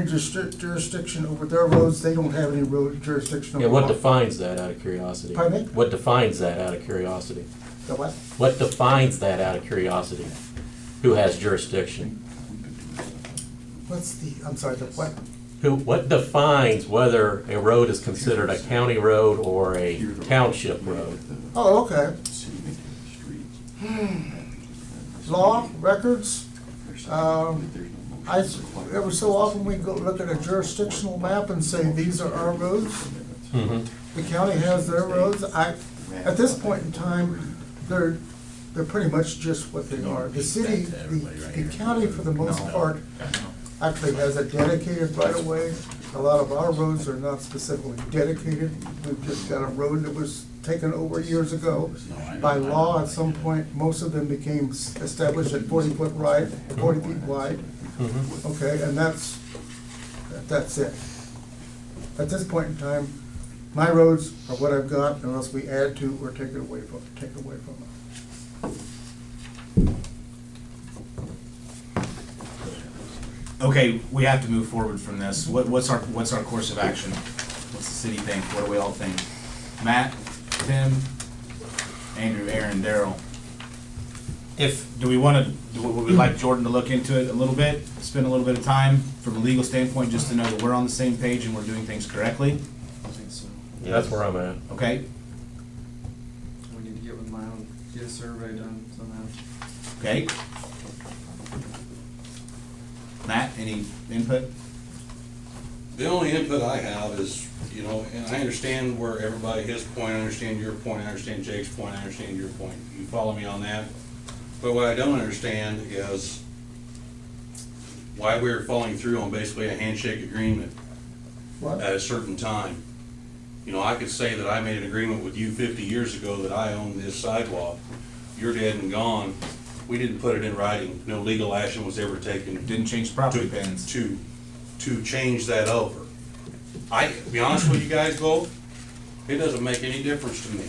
jurisdiction over their roads, they don't have any road jurisdiction over Yeah, what mine. defines that out of curiosity? Pardon me? What defines that out of curiosity? The what? What defines that out of curiosity? Who has jurisdiction? I'm sorry, the what? What defines whether a road is considered a county road or a township road? Oh, okay. Law, records, every so often we go look at a jurisdictional map and say, these are our roads. Mhm. The county has their roads. At this point in time, they're pretty much just what they are. The city, the county for the most part, actually has a dedicated right-of-way. A lot of our roads are not specifically dedicated. We've just got a road that was taken over years ago. By law, at some point, most of them became established at 40 feet wide. Okay, and that's it. At this point in time, my roads are what I've got unless we add to or take away from them. Okay, we have to move forward from this. What's our course of action? What's the city think? What do we all think? Matt, Tim, Andrew, Aaron, Daryl. Would we like Jordan to look into it a little bit, spend a little bit of time from a legal standpoint, just to know that we're on the same page and we're doing things correctly? I think so. Yeah, that's where I'm at. Okay, We need to get with my own, get a survey done somehow. okay. Matt, any input? The only input I have is, you know, and I understand where everybody, his point, I understand your point, I understand Jake's point, I understand your point. You follow me on that? But what I don't understand is why we're following through on basically a handshake agreement What? at a certain time. You know, I could say that I made an agreement with you 50 years ago that I own this sidewalk. You're dead and gone. We didn't put it in writing. No legal action was ever taken Didn't change property pins. to change that over. To be honest with you guys both, it doesn't make any difference to me.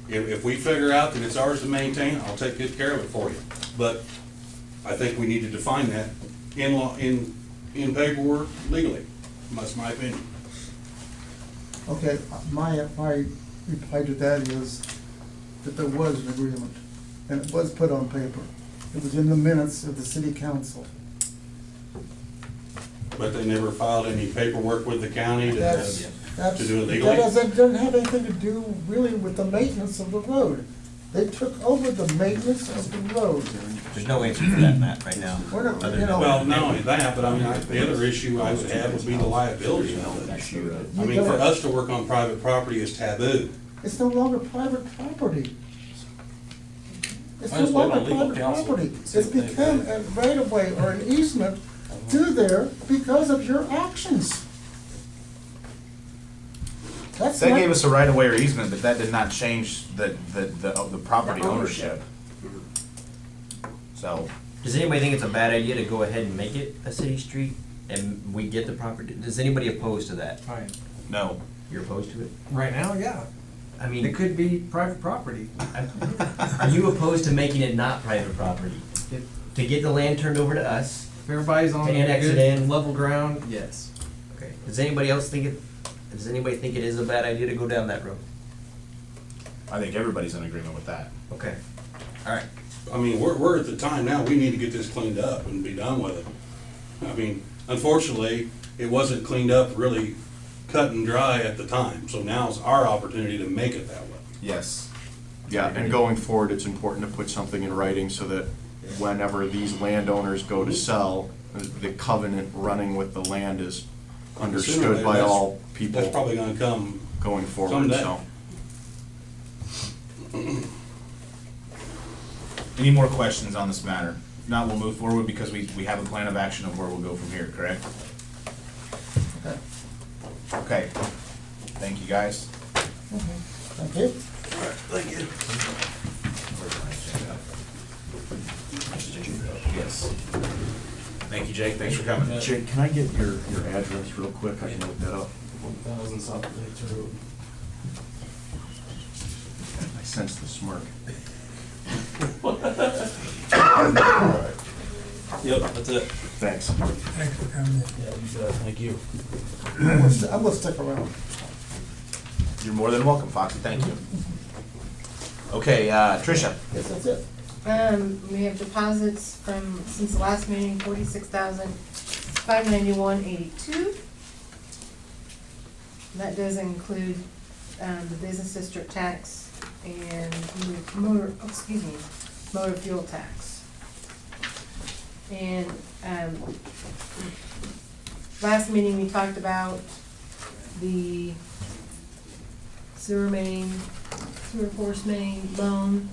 If we figure out that it's ours to maintain, I'll take good care of it for you. But I think we need to define that in law, in paperwork legally. That's my opinion. Okay, my reply to that is that there was an agreement, and it was put on paper. It was in the minutes of the city council. But they never filed any paperwork with the county to That's, do it legally? That doesn't have anything to do really with the maintenance of the road. They took over the maintenance of the road. There's no answer for that, Matt, right now. We're not- other you than- know- Well, not only that, but I mean, the other issue I would have would be the liability of it. I mean, for us to work on private property is taboo. It's no longer private property. It's I no just went longer on legal private counsel. property. See It's what they become say. a right of way or an easement through there because of your actions. That's That not- gave us a right of way or easement, but that did not change the property The ownership. ownership. So, Does anybody think it's a bad idea to go ahead and make it a city street and we get the property? Does anybody oppose to that? Right. no. You're opposed to it? Right now, yeah. I It mean, could be private property. are you opposed to making it not private property? If To get the land turned over to us? if everybody's on To annex it good in. level ground, yes. Okay. Does anybody think it is a bad idea to go down that road? I think everybody's in agreement with that. Okay. All right. I mean, we're at the time now, we need to get this cleaned up and be done with it. I mean, unfortunately, it wasn't cleaned up really cut and dry at the time, so now's our opportunity to make it that way. Yes. Yeah, and going forward, it's important to put something in writing so that whenever these landowners go to sell, the covenant running with the land is understood by all people That's probably gonna come going forward, someday. so. Any more questions on this matter? If not, we'll move forward because we have a plan of action of where we'll go from here, correct? Okay. Okay. Thank you, guys. Thank you. Yes. Thank you, Jake. Thanks for coming. Jake, can I get your address real quick? I can look that up. 1000 South Lake Road. I sense the smirk. Yep, that's it. Thanks. Thanks for coming in. Yeah, you bet. Thank you. I'm gonna stick around. You're more than welcome, Foxy. Thank you. Okay, Tricia. Yes, that's it. We have deposits from, since the last meeting, 46,591.82. That does include, the business district tax and motor fuel tax. And, last meeting, we talked about the sewer force main loan,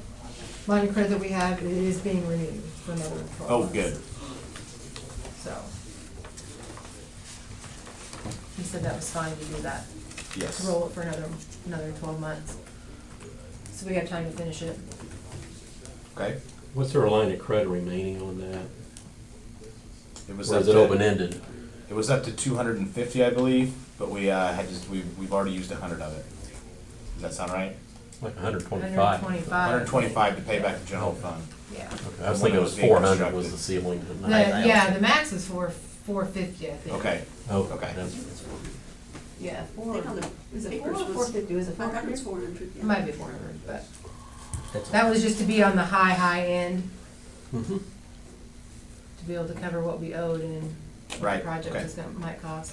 line of credit that we have. It is being renewed for another 12 Oh, months. good. So. He said that was fine to do that, Yes. to roll it for another 12 months. So we have time to finish it. Okay. What's our line of credit remaining on that? It was Or up is it to- open-ended? It was up to 250, I believe, but we we've already used 100 of it. Does that sound right? Like 125? 125. 125 to pay back the general fund. Yeah. Okay, I was thinking it was 400 was the ceiling. but not- Yeah, the max is 450, I think. Okay. Oh, Okay. that's- Yeah, I think on the is it papers 4 or was- 450? Was it I thought 400? it was 400, yeah. It might be 400, but That's that was just to be on the high end, Mhm. to be able to cover what we owed and what Right, the project okay. might cost.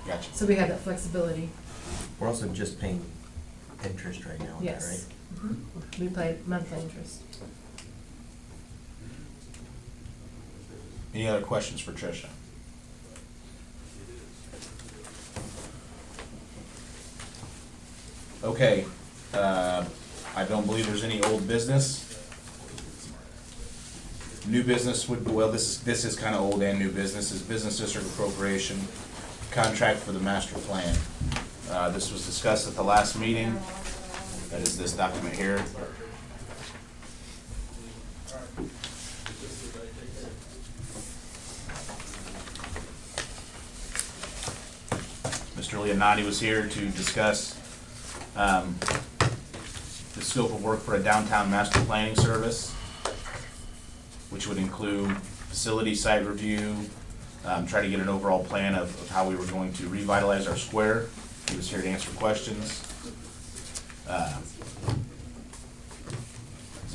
Gotcha. So we have that flexibility. We're also just paying interest right now, is that right? Yes. We pay monthly interest. Any other questions for Tricia? Okay, I don't believe there's any old business. New business would, well, this is kind of old and new business, is business district appropriation, contract for the master plan. This was discussed at the last meeting. That is this document here. Mr. Leonardi was here to discuss the scope of work for a downtown master planning service, which would include facility site review, try to get an overall plan of how we were going to revitalize our square. He was here to answer questions. Has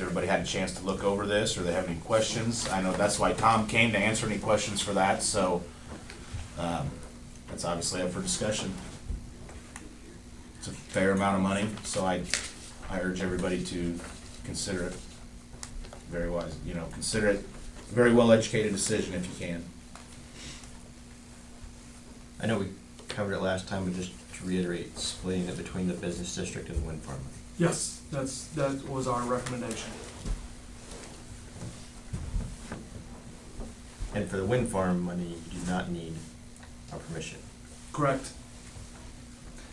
everybody had a chance to look over this, or they have any questions? I know that's why Tom came, to answer any questions for that, so that's obviously up for discussion. It's a fair amount of money, so I urge everybody to consider it very wise, consider it a very well-educated decision if you can. I know we covered it last time, but just to reiterate, splitting it between the business district and the wind farm. Yes, that was our recommendation. And for the wind farm money, you do not need our permission. Correct.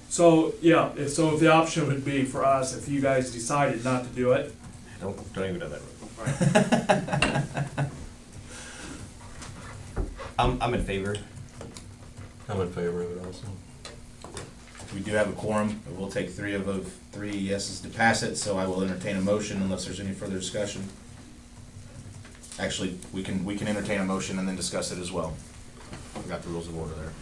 So, yeah, if the option would be for us, if you guys decided not to do it. Don't even know that road. I'm in favor. I'm in favor of it also. We do have a quorum, but we'll take three yeses to pass it, so I will entertain a motion unless there's any further discussion. Actually, we can entertain a motion and then discuss it as well. We've got the rules of order there.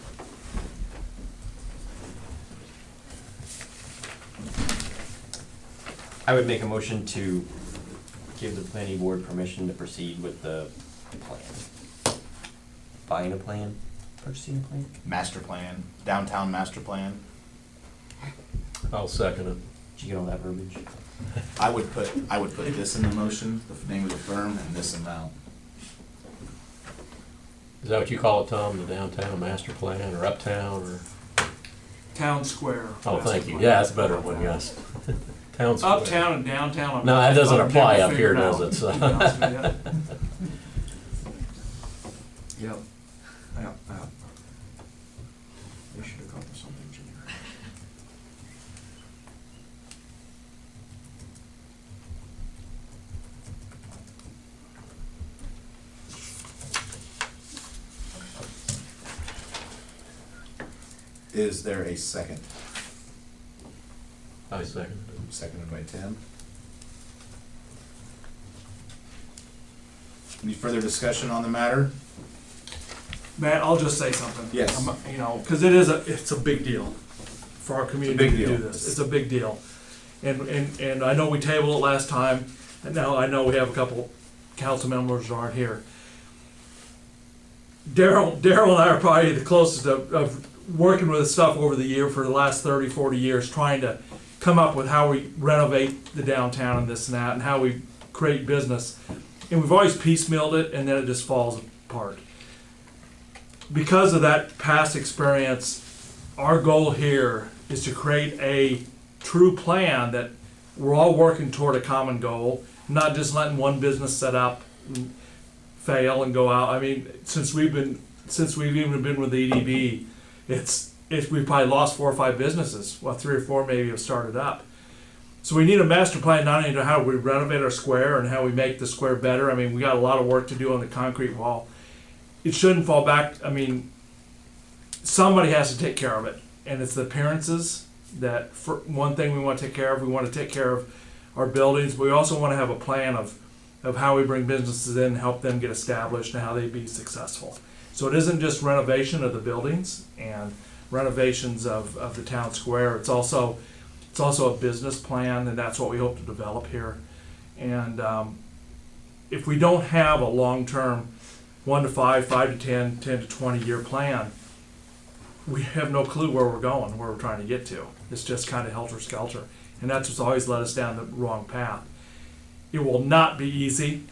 I would make a motion to give the planning board permission to proceed with the plan. Buying a plan, purchasing a plan? Master plan, downtown master plan. I'll second it. Did you get all that verbiage? I would put this in the motion, the name of the firm, and this amount. Is that what you call it, Tom, the downtown master plan, or uptown, or? Town square. Oh, thank you. Yeah, that's a better one, yes. Town square. Uptown and downtown. No, that doesn't I've apply never up here, figured does out, it? So- to be honest with you. Yep. We should have come to some engineer. Is there a second? I second it. Seconded by Tim. Any further discussion on the matter? Matt, I'll just say something. Yes. Because it's a big deal for our community big to deal. do this. It's a big deal. And I know we tabled it last time, and now I know we have a couple council members that aren't here. Daryl and I are probably the closest of working with this stuff over the year for the last 30, 40 years, trying to come up with how we renovate the downtown and this and that, and how we create business. And we've always piecemealed it, and then it just falls apart. Because of that past experience, our goal here is to create a true plan that we're all working toward a common goal, not just letting one business set up and fail and go out. I mean, since we've even been with the EDB, we've probably lost 4 or 5 businesses. Well, 3 or 4 maybe have started up. So we need a master plan, not only to how we renovate our square and how we make the square better. I mean, we got a lot of work to do on the concrete wall. It shouldn't fall back. I mean, somebody has to take care of it, and it's the appearances that, for one thing, we want to take care of. We want to take care of our buildings. But we also want to have a plan of how we bring businesses in, help them get established, and how they be successful. So it isn't just renovation of the buildings and renovations of the town square. It's also a business plan, and that's what we hope to develop here. And if we don't have a long-term 1 to 5, 5 to 10, 10 to 20 year plan, we have no clue where we're going, where we're trying to get to. It's just kind of helter-skelter. And that's what's always led us down the wrong path. It will not be easy.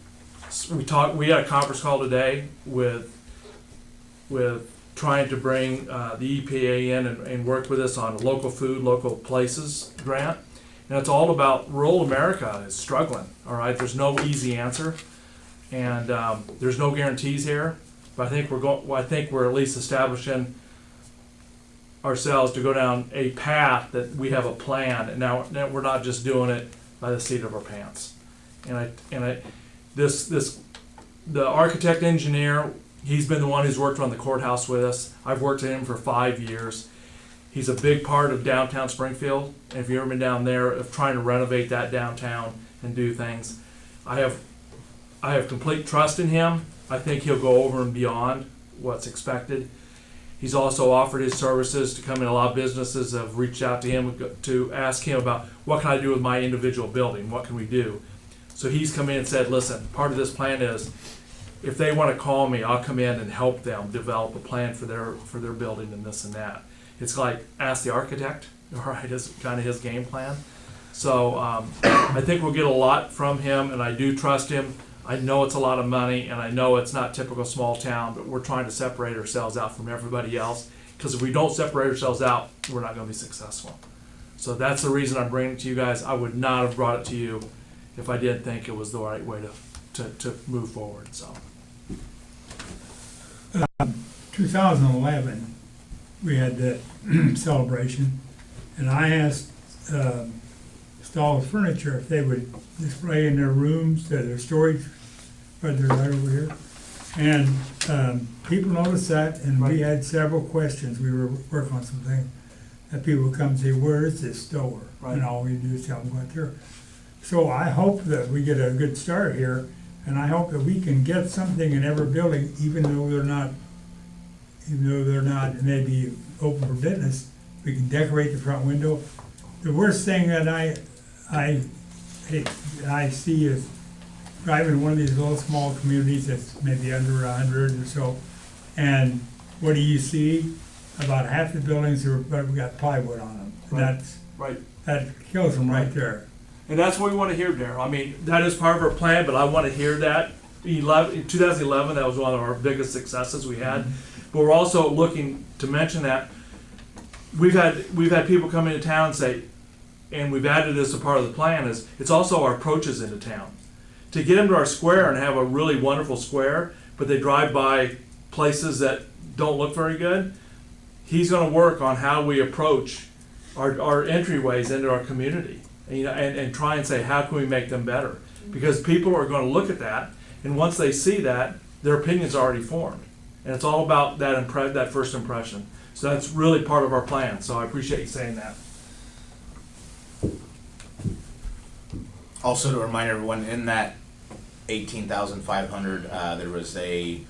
We had a conference call today with trying to bring the EPA in and work with us on a local food, local places grant. And it's all about rural America is struggling, all right? There's no easy answer, and there's no guarantees here. But I think we're at least establishing ourselves to go down a path that we have a plan, and now we're not just doing it by the seat of our pants. The architect engineer, he's been the one who's worked on the courthouse with us. I've worked with him for 5 years. He's a big part of downtown Springfield, and if you've ever been down there, of trying to renovate that downtown and do things, I have complete trust in him. I think he'll go over and beyond what's expected. He's also offered his services to come in. A lot of businesses have reached out to him to ask him about what can I do with my individual building, what can we do? So he's come in and said, listen, part of this plan is if they want to call me, I'll come in and help them develop a plan for their building and this and that. It's like ask the architect, all right, is kind of his game plan. So I think we'll get a lot from him, and I do trust him. I know it's a lot of money, and I know it's not typical small town, but we're trying to separate ourselves out from everybody else, because if we don't separate ourselves out, we're not going to be successful. So that's the reason I'm bringing it to you guys. I would not have brought it to you if I didn't think it was the right way to move forward. So 2011, we had that celebration, and I asked Stahl Furniture if they would display in their rooms, their storage, right there, right over here. And people noticed that, and we had several questions. We were working on some things that people would come and say, where is this store? Right. And all we do is tell them what there. So I hope that we get a good start here, and I hope that we can get something in every building, even though they're not maybe open for business. We can decorate the front window. The worst thing that I see is driving in one of these little small communities that's maybe under 100 or so, and what do you see? About half the buildings we got plywood on them. Right. And that kills them right there. And that's what we want to hear, Darryl. I mean, that is part of our plan, but I want to hear that. In 2011, that was one of our biggest successes we had. But we're also looking to mention that we've had people come into town and say, and we've added this as a part of the plan, is it's also our approaches into town. To get them to our square and have a really wonderful square, but they drive by places that don't look very good, he's going to work on how we approach our entryways into our community, and try and say, how can we make them better? Because people are going to look at that, and once they see that, their opinion's already formed. And it's all about that first impression. So that's really part of our plan, so I appreciate you saying that. Also to remind everyone, in that 18,500, there was a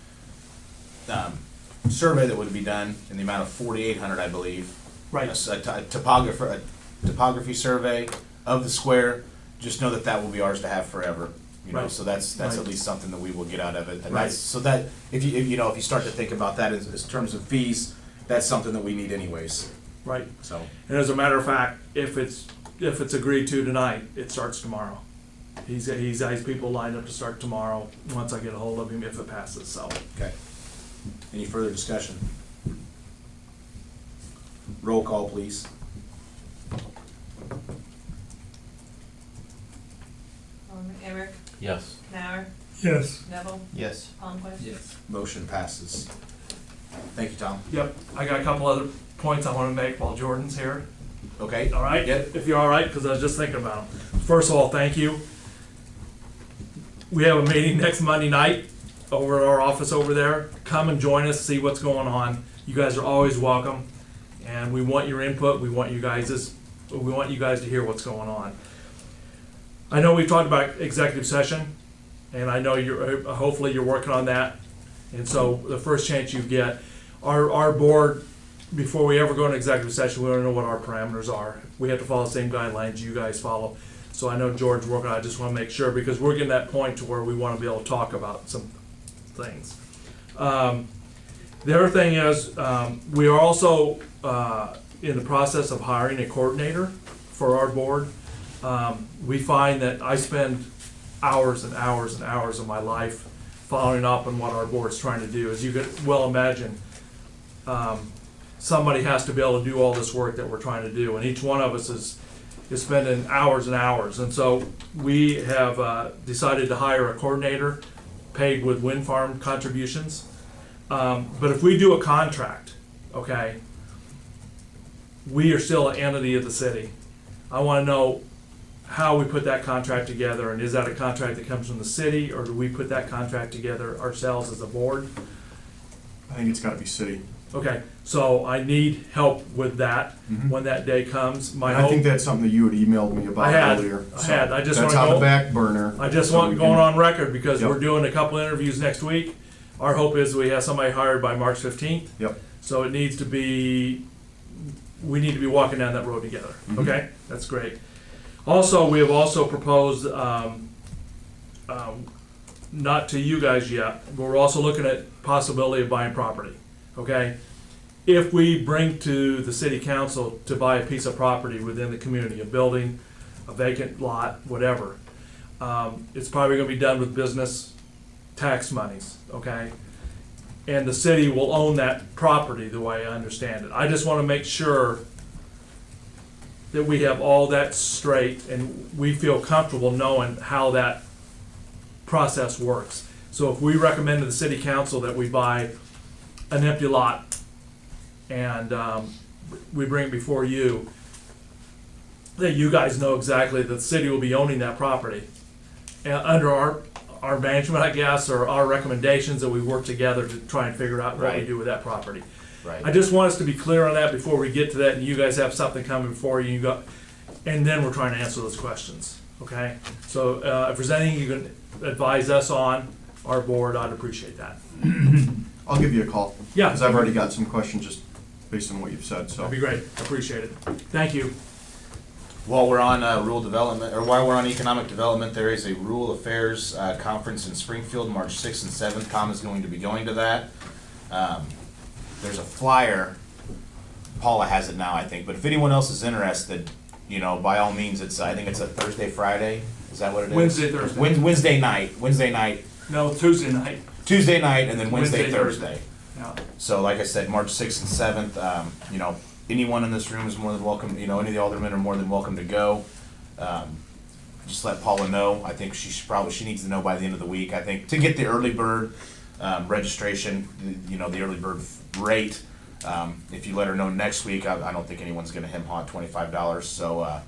survey that would be done in the amount of 4,800, I believe. Right. A topography survey of the square. Just know that will be ours to have forever. Right. So that's Right. at least something that we will get out of it. And Right. that's, so that if you start to think about that in terms of fees, that's something that we need anyways. Right. So And as a matter of fact, if it's agreed to tonight, it starts tomorrow. He's has people lined up to start tomorrow, once I get a hold of him, if it passes, so. okay. Any further discussion? Roll call, please. Emmerich, Yes. Nauer, Yes. Neville, Yes. Palmquist. Yes. Motion passes. Thank you, Tom. Yep, I got a couple other points I want to make while Jordan's here. Okay. All right? Yep. If you're all right, because I was just thinking about them. First of all, thank you. We have a meeting next Monday night over at our office over there. Come and join us, see what's going on. You guys are always welcome, and we want your input. We want you guys to hear what's going on. I know we've talked about executive session, and I know hopefully you're working on that. And so the first chance you get, our board, before we ever go into executive session, we want to know what our parameters are. We have to follow the same guidelines you guys follow. So I know George's working on it. I just want to make sure, because we're getting that point to where we want to be able to talk about some things. The other thing is, we are also in the process of hiring a coordinator for our board. We find that I spend hours and hours and hours of my life following up on what our board's trying to do. As you could well imagine, somebody has to be able to do all this work that we're trying to do, and each one of us is spending hours and hours. And so we have decided to hire a coordinator paid with wind farm contributions. But if we do a contract, okay, we are still an entity of the city. I want to know how we put that contract together, and is that a contract that comes from the city, or do we put that contract together ourselves as a board? I think it's gotta be city. Okay, so I need help with that when that day comes. My And I think hope, that's something that you had emailed me about I had, earlier. I So had. I just that's wanna on go- the back burner. I just so want we going can- on record because Yep. we're doing a couple interviews next week. Our hope is we have somebody hired by March 15th. Yep. So it needs to be, we need to be walking down that road together. Mhm. Okay, that's great. Also, we have also proposed, not to you guys yet, but we're also looking at possibility of buying property. Okay, if we bring to the city council to buy a piece of property within the community, a building, a vacant lot, whatever, it's probably gonna be done with business tax monies, okay? And the city will own that property the way I understand it. I just wanna make sure that we have all that straight and we feel comfortable knowing how that process works. So if we recommend to the city council that we buy an empty lot and we bring it before you, that you guys know exactly that the city will be owning that property. And under our management, I guess, or our recommendations that we work together to try and figure out what we Right. do with that property. Right. I just want us to be clear on that before we get to that and you guys have something coming before you, and then we're trying to answer those questions, okay? So if there's anything you can advise us on, our board, I'd appreciate that. I'll give you a call. Yeah. Because I've already got some questions just based on what you've said, so. That'd be great, I appreciate it. Thank you. While we're on rural development, or while we're on economic development, there is a rural affairs conference in Springfield, March 6th and 7th. Tom is going to be going to that. There's a flyer. Paula has it now, I think, but if anyone else is interested, you know, by all means, I think it's a Thursday, Friday. Is that what it is? Wednesday, Thursday. Wednesday night, No, Tuesday night. Tuesday night, and then Wednesday, Wednesday, Thursday. Yeah. So like I said, March 6th and 7th, you know, anyone in this room is more than welcome, you know, any of the aldermen are more than welcome to go. Just let Paula know. I think she needs to know by the end of the week. I think to get the early bird registration, you know, the early bird rate, if you let her know next week, I don't think anyone's gonna hem-haw $25. So,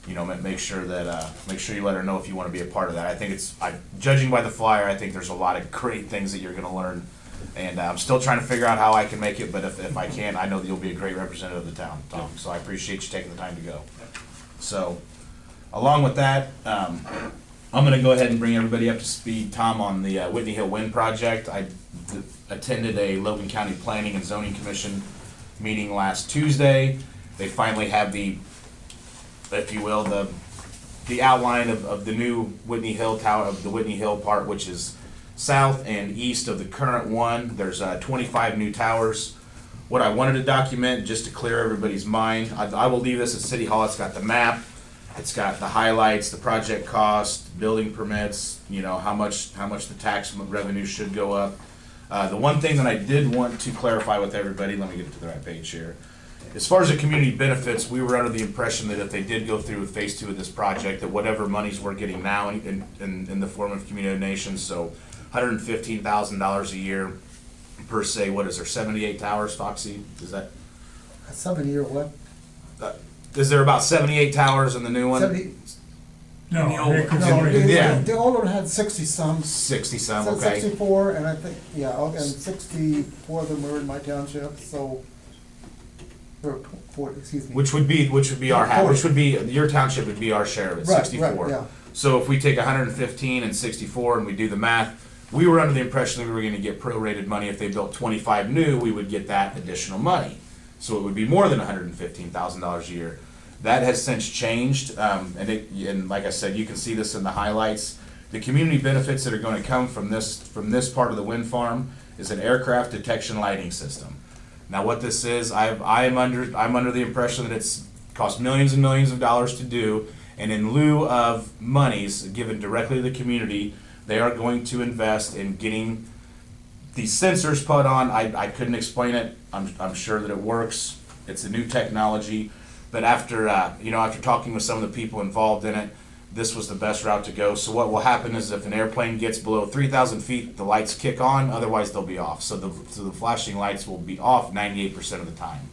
you know, make sure you let her know if you wanna be a part of that. I think judging by the flyer, I think there's a lot of great things that you're gonna learn. And I'm still trying to figure out how I can make it, but if I can, I know that you'll be a great representative of the town, Tom. So I appreciate you taking the time to go. So, along with that, I'm gonna go ahead and bring everybody up to speed, Tom, on the Whitney Hill Wind Project. I attended a Logan County Planning and Zoning Commission meeting last Tuesday. They finally have if you will, the outline of the new Whitney Hill tower, of the Whitney Hill part, which is south and east of the current one. There's 25 new towers. What I wanted to document, just to clear everybody's mind, I will leave this at City Hall. It's got the map, it's got the highlights, the project cost, building permits, you know, how much the tax revenue should go up. The one thing that I did want to clarify with everybody, let me get to the right page here. As far as the community benefits, we were under the impression that if they did go through with phase 2 of this project, that whatever monies we're getting now in the form of community donations, so $115,000 a year per se. What is there, 78 towers, Foxy? Is that? 70 or what? Is there about 78 towers in the new one? 70, No, The old they one. could no, only- Yeah. the older one had 60-some. 60 some, So okay. 64, and I think, yeah, and 64 of them were in my township, so, or 40, excuse me. Which would be our half, which would be, your township would be our share of it, Right, 64. right, yeah. So if we take 115 and 64 and we do the math, we were under the impression that we were gonna get prorated money. If they built 25 new, we would get that additional money. So it would be more than $115,000 a year. That has since changed, and like I said, you can see this in the highlights. The community benefits that are gonna come from this part of the wind farm is an aircraft detection lighting system. Now what this is, I'm under the impression that it's cost millions and millions of dollars to do, and in lieu of monies given directly to the community, they are going to invest in getting these sensors put on, I couldn't explain it. I'm sure that it works. It's a new technology, but after after talking with some of the people involved in it, this was the best route to go. So what will happen is if an airplane gets below 3,000 feet, the lights kick on. Otherwise, they'll be off. So the flashing lights will be off 98% of the time.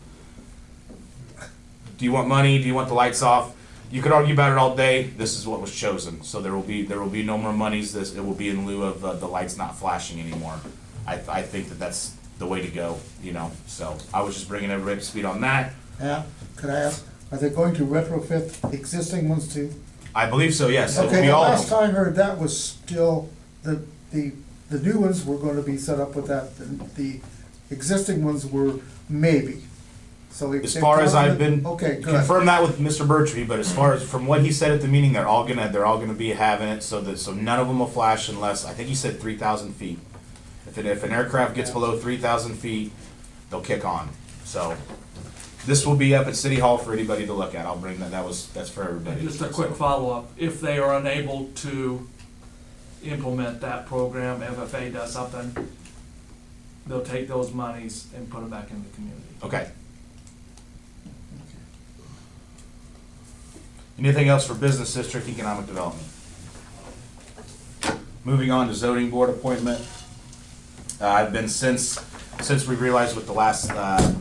Do you want money? Do you want the lights off? You could argue about it all day. This is what was chosen. So there will be no more monies. It will be in lieu of the lights not flashing anymore. I think that's the way to go. So I was just bringing everybody up to speed on that. Yeah, could I ask, are they going to retrofit existing ones too? I believe so. Yes. It will Okay, be the all of last them. time I heard that was still, the new ones were gonna be set up with that, the existing ones were maybe. So if As they're far as telling I've them- been Okay, good. confirm that with Mr. Bertree, but as far as from what he said at the meeting, they're all gonna be having it so none of them will flash unless I think he said 3,000 feet. If an aircraft gets below 3,000 feet, they'll kick on. So this will be up at City Hall for anybody to look at. I'll bring that. That's for everybody. Just a quick follow-up, if they are unable to implement that program, FFA does something, they'll take those monies and put them back in the community. Okay. Anything else for Business District Economic Development? Moving on to zoning board appointment. I've been since we realized with the last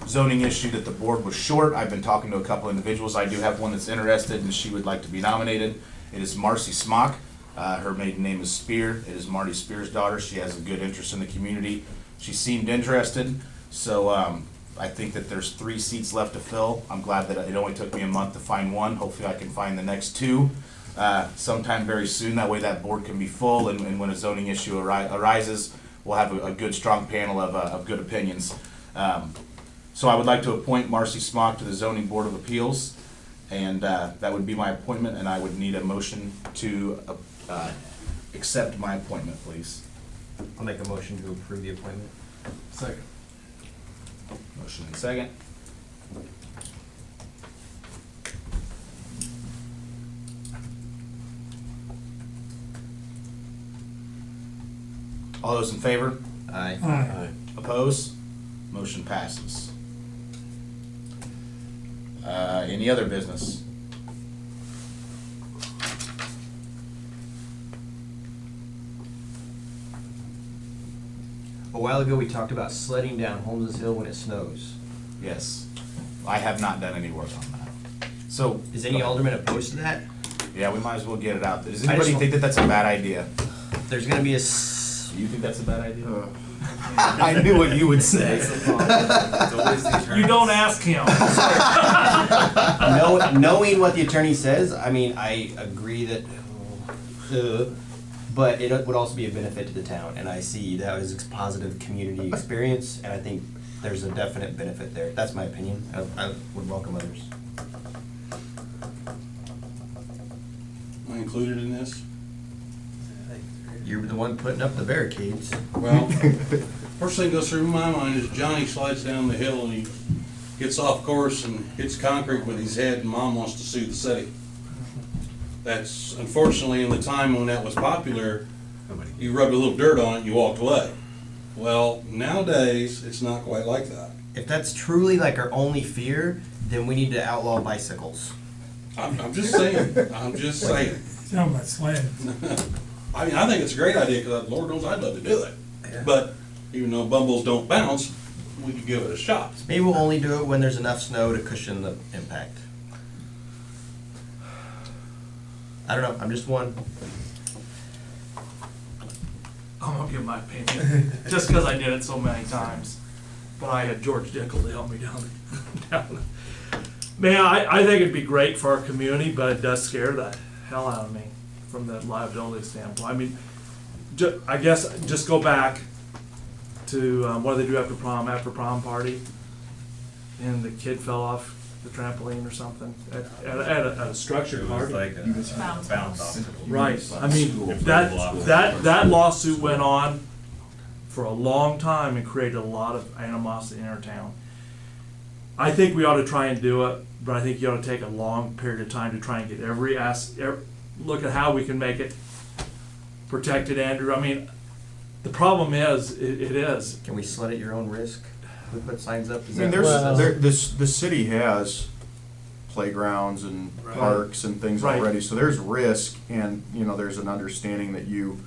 zoning issue that the board was short, I've been talking to a couple individuals. I do have one that's interested and she would like to be nominated. It is Marcy Smock. Her maiden name is Spear. It is Marty Spear's daughter. She has a good interest in the community. She seemed interested, so I think that there's 3 seats left to fill. I'm glad that it only took me a month to find one. Hopefully I can find the next 2 sometime very soon. That way that board can be full, and when a zoning issue arises, we'll have a good, strong panel of good opinions. So I would like to appoint Marcy Smock to the Zoning Board of Appeals, and that would be my appointment, and I would need a motion to accept my appointment, please. I'll make a motion to approve the appointment. Second. Motion and second. All those in favor? Aye. Aye. Opposed? Motion passes. Any other business? A while ago, we talked about sledding down Holmes Hill when it snows. Yes. I have not done any work on that. So, Is any alderman opposed to that? yeah, we might as well get it out there. Does I anybody just- think that that's a bad idea? There's gonna be a Do you think that's a bad idea? I knew what you would say. You don't ask him. Knowing what the attorney says, I mean, I agree that, but it would also be a benefit to the town, and I see that as a positive community experience, and I think there's a definite benefit there. That's my opinion. I would welcome others. Am I included in this? You're the one putting up the barricades. Well, first thing goes through my mind is Johnny slides down the hill and he gets off course and hits concrete with his head, and Mom wants to sue the city. That's unfortunately in the time when that was popular, you rubbed a little dirt on it, you walked away. Well, nowadays, it's not quite like that. If that's truly like our only fear, then we need to outlaw bicycles. I'm just saying, I'm just saying. Sound about sled. I mean, I think it's a great idea, because Lord knows I'd love to do it. But even though bumbles don't bounce, we could give it a shot. Maybe we'll only do it when there's enough snow to cushion the impact. I don't know, I'm just one. I won't give my opinion, just because I did it so many times. But I had George Dickel to help me down. Man, I think it'd be great for our community, but it does scare the hell out of me from the liability standpoint. I mean, I guess just go back to what do they do after prom party, and the kid fell off the trampoline or something at a structured party. Bounce house. Right, I mean, that lawsuit went on for a long time and created a lot of animosity in our town. I think we ought to try and do it, but I think you ought to take a long period of time to try and get look at how we can make it protected, Andrew. I mean, The problem is, it is, Can we sled at your own risk? We put signs up? Is I mean, that- the city has playgrounds and Right. parks and things Right. already, so there's risk, and, there's an understanding that you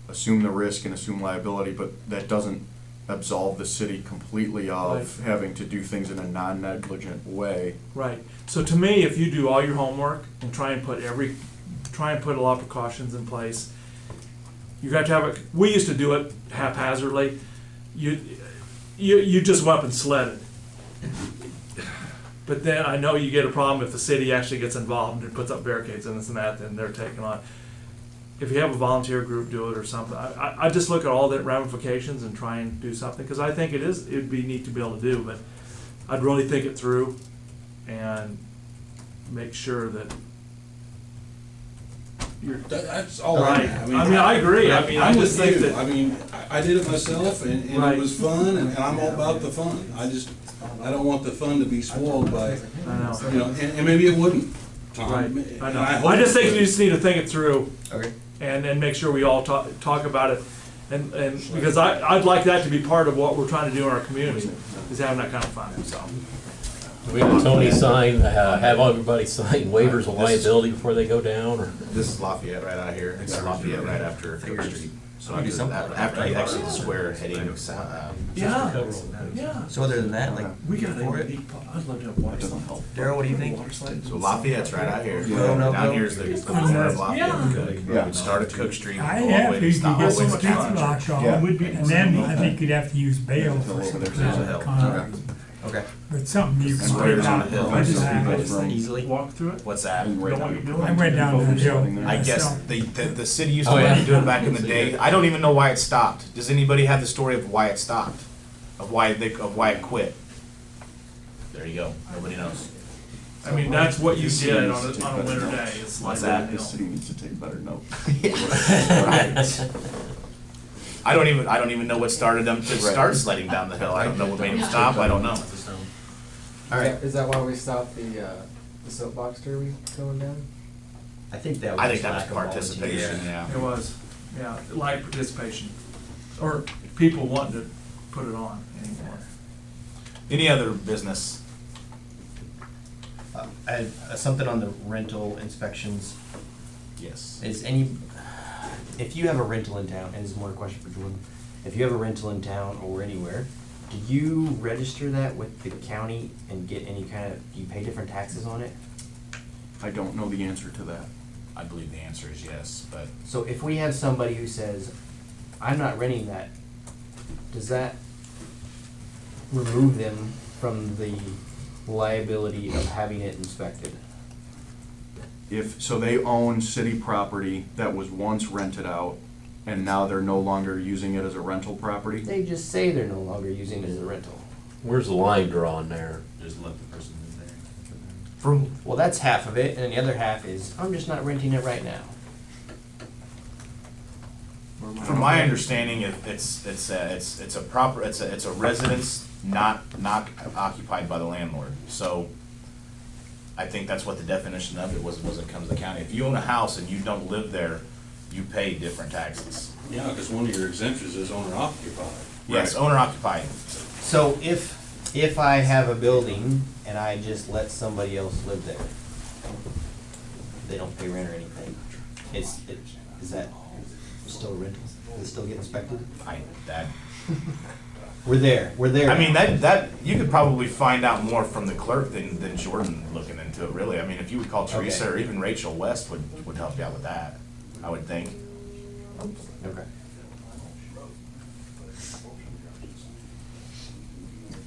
assume the risk and assume liability, but that doesn't absolve the city completely of Right. having to do things in a non-negligent way. right. So to me, if you do all your homework and try and put a lot of precautions in place, you got to have we used to do it haphazardly. You just went up and sledded. But then I know you get a problem if the city actually gets involved and puts up barricades and this and that, then they're taking on. If you have a volunteer group do it or something, I just look at all the ramifications and try and do something, because I think it'd be neat to be able to do, but I'd really think it through and make sure that you're. That's all Right. I I agree. I mean, I I'm just with think you. that- I mean, I did it myself, and Right. it was fun, and I'm all about the fun. I don't want the fun to be spoiled by, I know. and maybe it wouldn't, Tom. Right, and I know. hope I just it think you would. just need to think it through Okay. and make sure we all talk about it. And because I'd like that to be part of what we're trying to do in our community, is having that kind of fun, so. Do we have Tony sign, have everybody sign waivers of liability before they go down, or? This is Lafayette right out here. It's Lafayette right after Cook Street. So We do something like that, after you right? exit the square heading Yeah, yeah. So other than that, like, We got for it, I'd love to have water slides. Daryl, what do you think? So Lafayette's right out here. Yeah. Down here's the corner of Lafayette and Cook. You Yeah. would start at Cook Street, I go all the have, way to you stop could all get the way some to streets Catholic blocked Church. off, Yeah. and then I think you'd have to use bail for Over there. There's a hill. concrete. Okay. But something you can And straighten right on out. the hill. I just Easily? Walk through it? What's that? I went down the hill. I guess myself. the city used to Oh, let yeah. you do it back in the day. I don't even know why it stopped. Does anybody have the story of why it stopped? Of why it quit? There you go. Nobody knows. I mean, that's what you did on a winter day, is slide What's down that? the The hill. city needs to take better note. I don't even know what started them to start sledding down the hill. I don't know what made them stop. I don't know. All right. Is that why we stopped the soapbox derby going down? I think that was. I think that was lack of volunteers. participation. Yeah. It was, yeah, lack of participation, or people wanting to put it on anymore. Any other business? I had something on the rental inspections. Yes. If you have a rental in town, and this is more a question for Jordan, if you have a rental in town or anywhere, do you register that with the county and get any kind of, do you pay different taxes on it? I don't know the answer to that. I believe the answer is yes, but So if we have somebody who says, I'm not renting that, does that remove them from the liability of having it inspected? So they own city property that was once rented out, and now they're no longer using it as a rental property? They just say they're no longer using it as a rental. Where's the line drawn there? just let the person in there. Well, that's half of it, and the other half is, I'm just not renting it right now. From my understanding, it's a residence not occupied by the landlord. So I think that's what the definition of it was it comes to the county. If you own a house and you don't live there, you pay different taxes. Yeah, because one of your exemptions is owner occupied. Yes, owner occupied. So if I have a building and I just let somebody else live there, they don't pay rent or anything, is that still a rental? Does it still get inspected? We're there. I mean, that, you could probably find out more from the clerk than Jordan looking into it, really. I mean, if you would call Teresa Okay. or even Rachel West would help you out with that, I would think. Okay.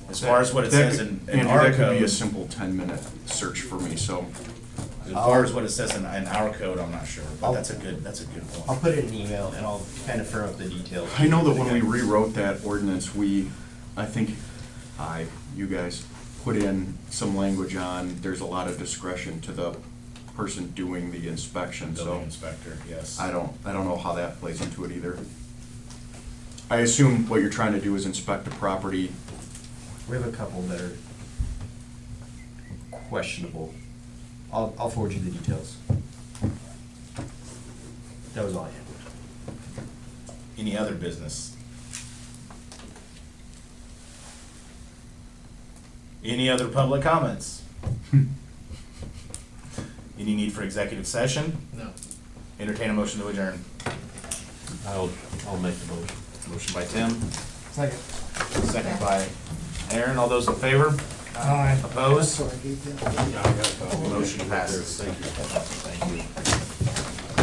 As far as what it That says could- in Andrew, our that could be a code, simple 10-minute search for me, so. as far as what it says in our code, I'm not sure, but that's a good I'll point. put it in an email and I'll kind of firm up the details. I know that when we rewrote that ordinance, you guys put in some language on, there's a lot of discretion to the person doing the inspection, so. Building inspector, yes. I don't know how that plays into it either. I assume what you're trying to do is inspect a property. We have a couple that are questionable. I'll forward you the details. That was all I had. Any other business? Any other public comments? Any need for executive session? No. Entertain a motion to adjourn. I'll make the motion. Motion by Tim, Second. second by Aaron. All those in favor? Aye. Opposed? So I gave them. Motion passes. Thank you. Thank you.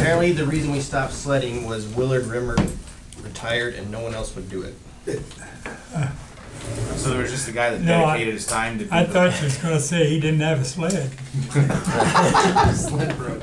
Apparently, the reason we stopped sledding was Willard Rimmer retired and no one else would do it. So there was just a guy that No, dedicated his time to do I the- thought you was gonna say he didn't have a sled. Sled broke.